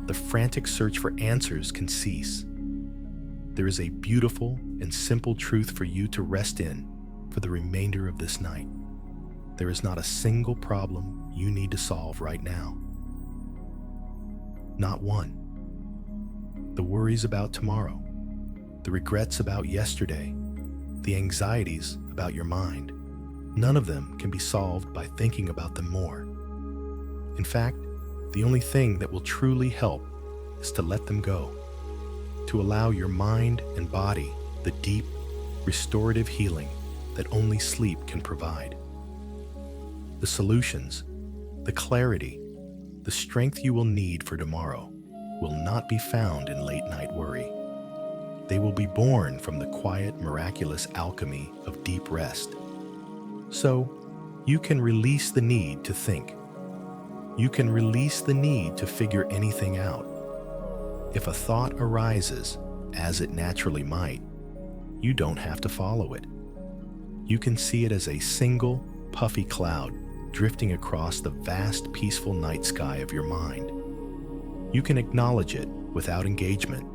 The frantic search for answers can cease. There is a beautiful and simple truth for you to rest in for the remainder of this night. There is not a single problem you need to solve right now. Not one. The worries about tomorrow, the regrets about yesterday, the anxieties about your mind, none of them can be solved by thinking about them more. In fact, the only thing that will truly help is to let them go, to allow your mind and body the deep, restorative healing that only sleep can provide. The solutions, the clarity, the strength you will need for tomorrow will not be found in late-night worry. They will be born from the quiet, miraculous alchemy of deep rest. So, you can release the need to think. You can release the need to figure anything out. If a thought arises, as it naturally might, you don't have to follow it. You can see it as a single, puffy cloud drifting across the vast, peaceful night sky of your mind. You can acknowledge it without engagement.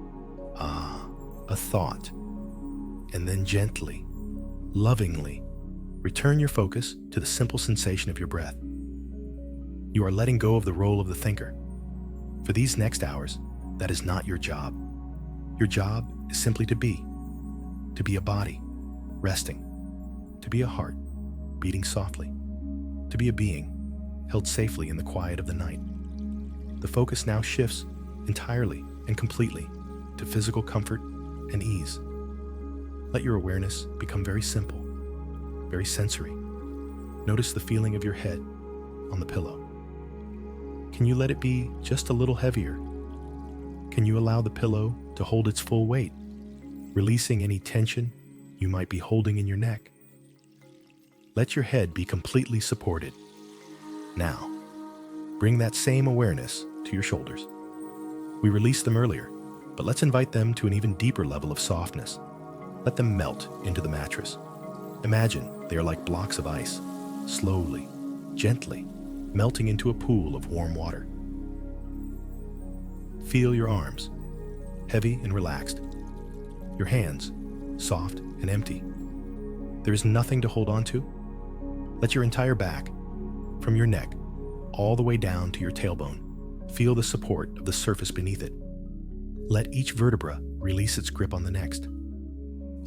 Ah, a thought. And then gently, lovingly, return your focus to the simple sensation of your breath. You are letting go of the role of the thinker. For these next hours, that is not your job. Your job is simply to be a body, resting, to be a heart, beating softly, to be a being, held safely in the quiet of the night. The focus now shifts entirely and completely to physical comfort and ease. Let your awareness become very simple, very sensory. Notice the feeling of your head on the pillow. Can you let it be just a little heavier? Can you allow the pillow to hold its full weight, releasing any tension you might be holding in your neck? Let your head be completely supported. Now, bring that same awareness to your shoulders. We released them earlier, but let's invite them to an even deeper level of softness. Let them melt into the mattress. Imagine they are like blocks of ice, slowly, gently, melting into a pool of warm water. Feel your arms, heavy and relaxed. Your hands, soft and empty. There is nothing to hold on to. Let your entire back, from your neck all the way down to your tailbone, feel the support of the surface beneath it. Let each vertebra release its grip on the next.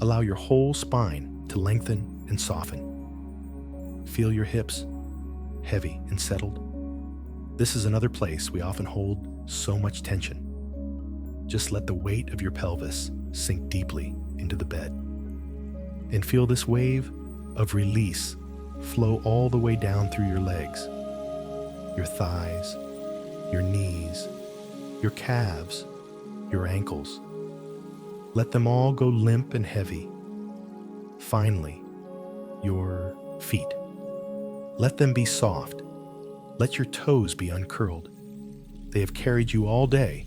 Allow your whole spine to lengthen and soften. Feel your hips, heavy and settled. This is another place we often hold so much tension. Just let the weight of your pelvis sink deeply into the bed. And feel this wave of release flow all the way down through your legs, your thighs, your knees, your calves, your ankles. Let them all go limp and heavy. Finally, your feet. Let them be soft. Let your toes be uncurled. They have carried you all day,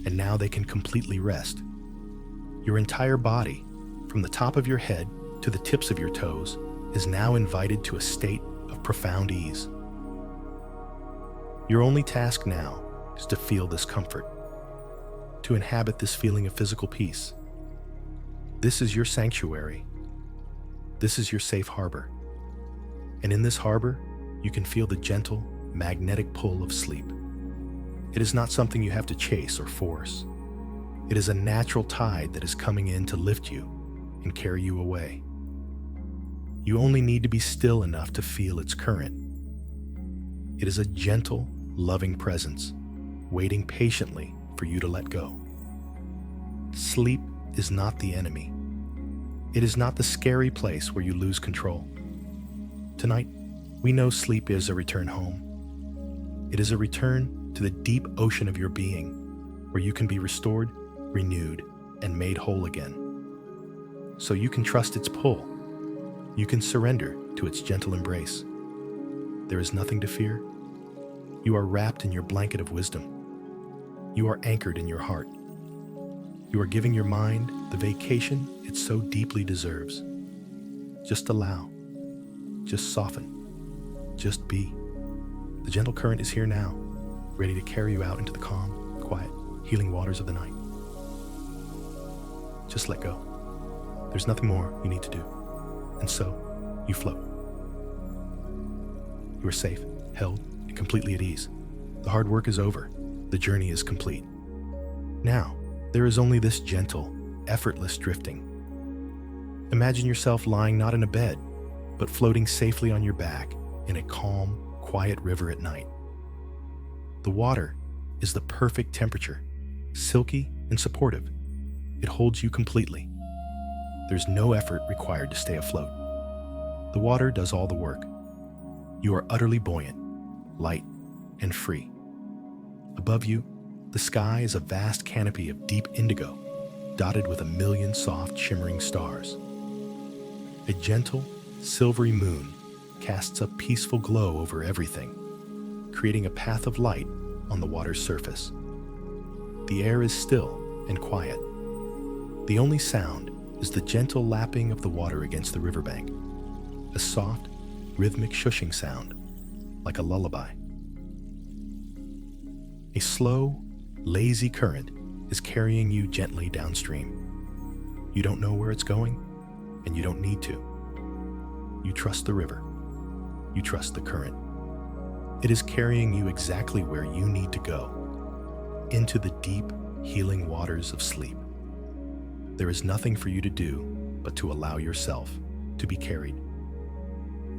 and now they can completely rest. Your entire body, from the top of your head to the tips of your toes, is now invited to a state of profound ease. Your only task now is to feel this comfort, to inhabit this feeling of physical peace. This is your sanctuary. This is your safe harbor. And in this harbor, you can feel the gentle, magnetic pull of sleep. It is not something you have to chase or force. It is a natural tide that is coming in to lift you and carry you away. You only need to be still enough to feel its current. It is a gentle, loving presence, waiting patiently for you to let go. Sleep is not the enemy. It is not the scary place where you lose control. Tonight, we know sleep is a return home. It is a return to the deep ocean of your being, where you can be restored, renewed, and made whole again. So you can trust its pull. You can surrender to its gentle embrace. There is nothing to fear. You are wrapped in your blanket of wisdom. You are anchored in your heart. You are giving your mind the vacation it so deeply deserves. Just allow. Just soften. Just be. The gentle current is here now, ready to carry you out into the calm, quiet, healing waters of the night. Just let go. There's nothing more you need to do. And so, you float. You are safe, held, and completely at ease. The hard work is over. The journey is complete. Now, there is only this gentle, effortless drifting. Imagine yourself lying not in a bed, but floating safely on your back in a calm, quiet river at night. The water is the perfect temperature, silky and supportive. It holds you completely. There's no effort required to stay afloat. The water does all the work. You are utterly buoyant, light, and free. Above you, the sky is a vast canopy of deep indigo, dotted with 1,000,000 soft, shimmering stars. A gentle, silvery moon casts a peaceful glow over everything, creating a path of light on the water's surface. The air is still and quiet. The only sound is the gentle lapping of the water against the riverbank, a soft, rhythmic shushing sound, like a lullaby. A slow, lazy current is carrying you gently downstream. You don't know where it's going, and you don't need to. You trust the river. You trust the current. It is carrying you exactly where you need to go, into the deep, healing waters of sleep. There is nothing for you to do but to allow yourself to be carried.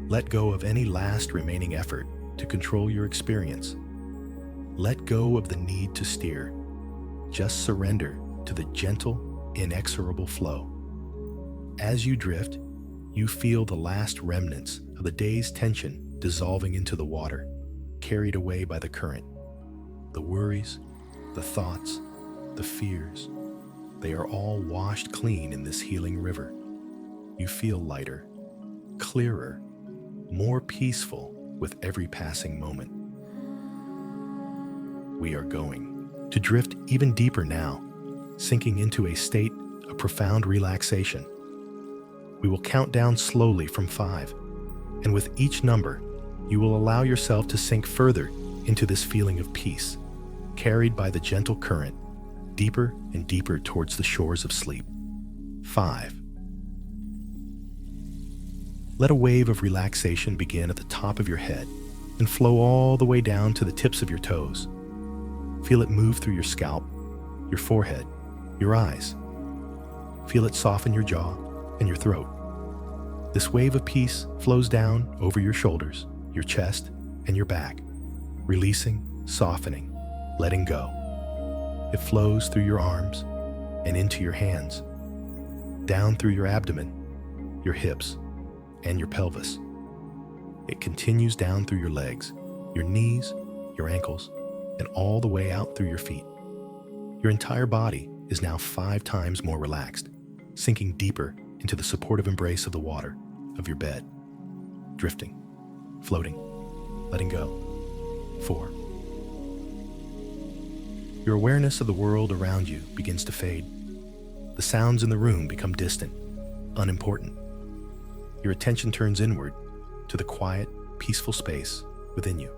Let go of any last remaining effort to control your experience. Let go of the need to steer. Just surrender to the gentle, inexorable flow. As you drift, you feel the last remnants of the day's tension dissolving into the water, carried away by the current. The worries, the thoughts, the fears, they are all washed clean in this healing river. You feel lighter, clearer, more peaceful with every passing moment. We are going to drift even deeper now, sinking into a state of profound relaxation. We will count down slowly from 5, and with each number, you will allow yourself to sink further into this feeling of peace, carried by the gentle current, deeper and deeper towards the shores of sleep. 5. Let a wave of relaxation begin at the top of your head and flow all the way down to the tips of your toes. Feel it move through your scalp, your forehead, your eyes. Feel it soften your jaw and your throat. This wave of peace flows down over your shoulders, your chest, and your back, releasing, softening, letting go. It flows through your arms and into your hands, down through your abdomen, your hips, and your pelvis. It continues down through your legs, your knees, your ankles, and all the way out through your feet. Your entire body is now 5 times more relaxed, sinking deeper into the supportive embrace of the water of your bed, drifting, floating, letting go. 4. Your awareness of the world around you begins to fade. The sounds in the room become distant, unimportant. Your attention turns inward to the quiet, peaceful space within you.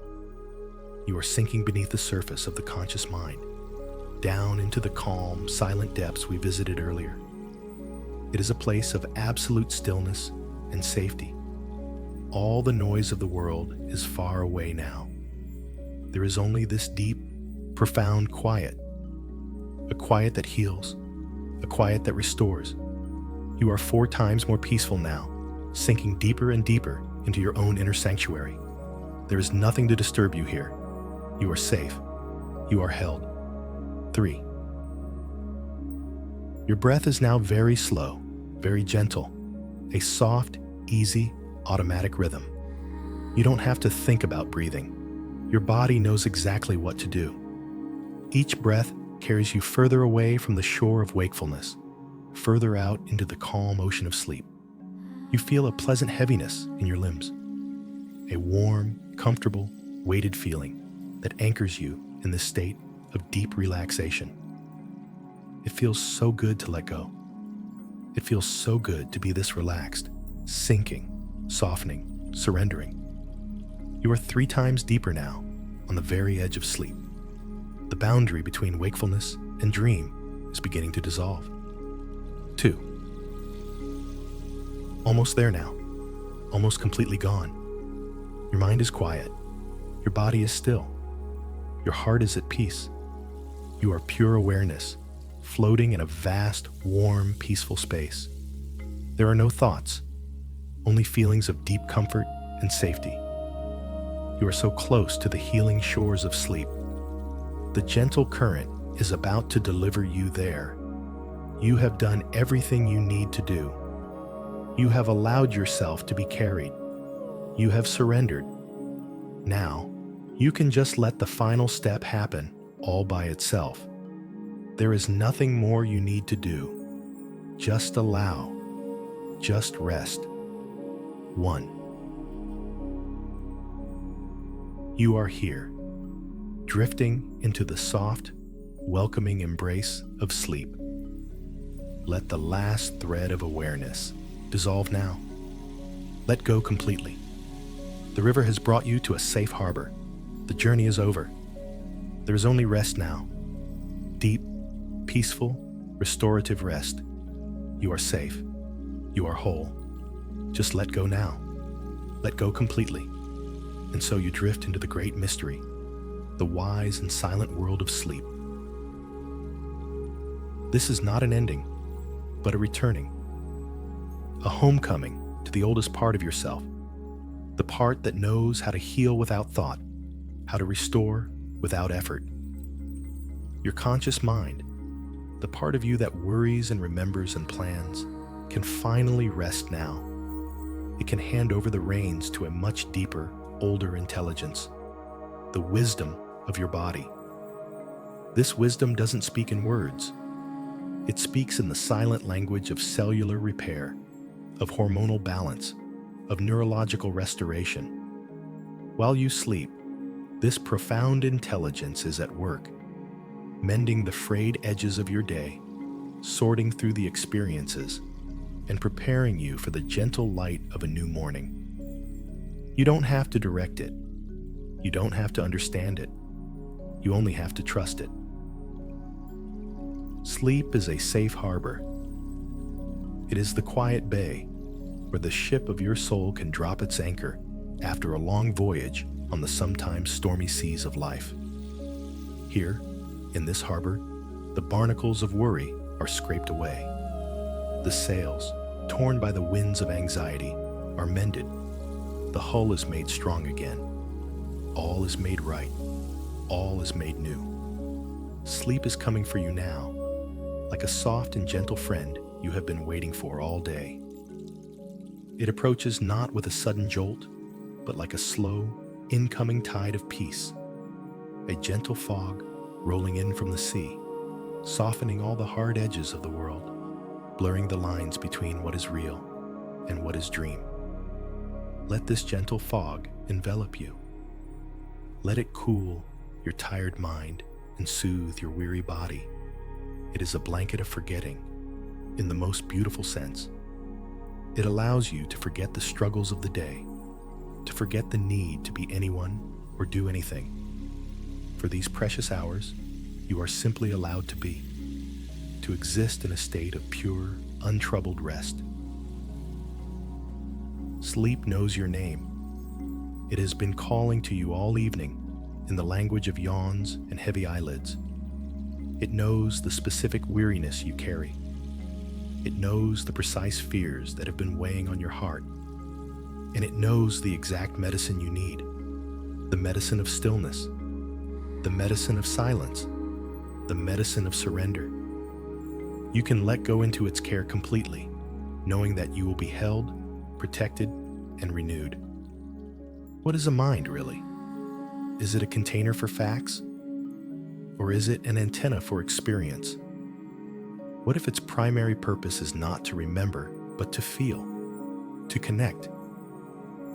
You are sinking beneath the surface of the conscious mind, down into the calm, silent depths we visited earlier. It is a place of absolute stillness and safety. All the noise of the world is far away now. There is only this deep, profound quiet, a quiet that heals, a quiet that restores. You are 4 times more peaceful now, sinking deeper and deeper into your own inner sanctuary. There is nothing to disturb you here. You are safe. You are held. 3. Your breath is now very slow, very gentle, a soft, easy, automatic rhythm. You don't have to think about breathing. Your body knows exactly what to do. Each breath carries you further away from the shore of wakefulness, further out into the calm ocean of sleep. You feel a pleasant heaviness in your limbs, a warm, comfortable, weighted feeling that anchors you in this state of deep relaxation. It feels so good to let go. It feels so good to be this relaxed, sinking, softening, surrendering. You are 3 times deeper now, on the very edge of sleep. The boundary between wakefulness and dream is beginning to dissolve. 2. Almost there now, almost completely gone. Your mind is quiet. Your body is still. Your heart is at peace. You are pure awareness, floating in a vast, warm, peaceful space. There are no thoughts, only feelings of deep comfort and safety. You are so close to the healing shores of sleep. The gentle current is about to deliver you there. You have done everything you need to do. You have allowed yourself to be carried. You have surrendered. Now, you can just let the final step happen all by itself. There is nothing more you need to do. Just allow. Just rest. 1. You are here, drifting into the soft, welcoming embrace of sleep. Let the last thread of awareness dissolve now. Let go completely. The river has brought you to a safe harbor. The journey is over. There is only rest now. Deep, peaceful, restorative rest. You are safe. You are whole. Just let go now. Let go completely. And so you drift into the great mystery, the wise and silent world of sleep. This is not an ending, but a returning. A homecoming to the oldest part of yourself, the part that knows how to heal without thought, how to restore without effort. Your conscious mind, the part of you that worries and remembers and plans, can finally rest now. It can hand over the reins to a much deeper, older intelligence, the wisdom of your body. This wisdom doesn't speak in words. It speaks in the silent language of cellular repair, of hormonal balance, of neurological restoration. While you sleep, this profound intelligence is at work, mending the frayed edges of your day, sorting through the experiences, and preparing you for the gentle light of a new morning. You don't have to direct it. You don't have to understand it. You only have to trust it. Sleep is a safe harbor. It is the quiet bay where the ship of your soul can drop its anchor after a long voyage on the sometimes stormy seas of life. Here, in this harbor, the barnacles of worry are scraped away. The sails, torn by the winds of anxiety, are mended. The hull is made strong again. All is made right. All is made new. Sleep is coming for you now, like a soft and gentle friend you have been waiting for all day. It approaches not with a sudden jolt, but like a slow, incoming tide of peace. A gentle fog rolling in from the sea, softening all the hard edges of the world, blurring the lines between what is real and what is dream. Let this gentle fog envelop you. Let it cool your tired mind and soothe your weary body. It is a blanket of forgetting, in the most beautiful sense. It allows you to forget the struggles of the day, to forget the need to be anyone or do anything. For these precious hours, you are simply allowed to be, to exist in a state of pure, untroubled rest. Sleep knows your name. It has been calling to you all evening in the language of yawns and heavy eyelids. It knows the specific weariness you carry. It knows the precise fears that have been weighing on your heart. And it knows the exact medicine you need, the medicine of stillness, the medicine of silence, the medicine of surrender. You can let go into its care completely, knowing that you will be held, protected, and renewed. What is a mind, really? Is it a container for facts? Or is it an antenna for experience? What if its primary purpose is not to remember, but to feel, to connect,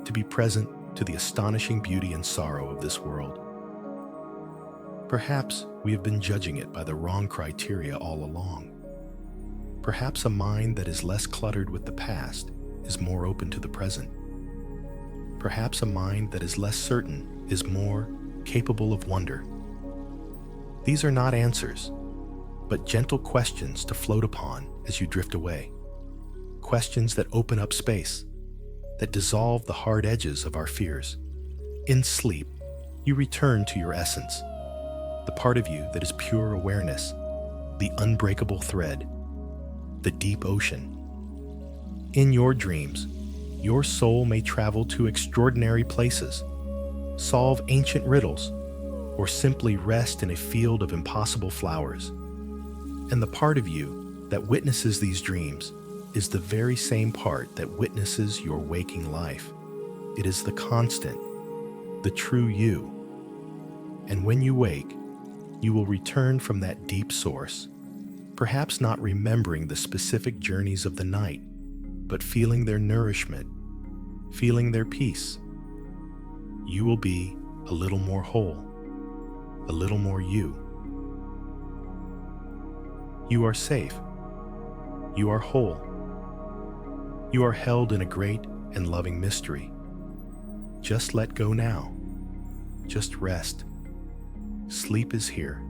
to be present to the astonishing beauty and sorrow of this world? Perhaps we have been judging it by the wrong criteria all along. Perhaps a mind that is less cluttered with the past is more open to the present. Perhaps a mind that is less certain is more capable of wonder. These are not answers, but gentle questions to float upon as you drift away. Questions that open up space, that dissolve the hard edges of our fears. In sleep, you return to your essence, the part of you that is pure awareness, the unbreakable thread, the deep ocean. In your dreams, your soul may travel to extraordinary places, solve ancient riddles, or simply rest in a field of impossible flowers. And the part of you that witnesses these dreams is the very same part that witnesses your waking life. It is the constant, the true you. And when you wake, you will return from that deep source, perhaps not remembering the specific journeys of the night, but feeling their nourishment, feeling their peace. You will be a little more whole, a little more you. You are safe. You are whole. You are held in a great and loving mystery. Just let go now. Just rest. Sleep is here.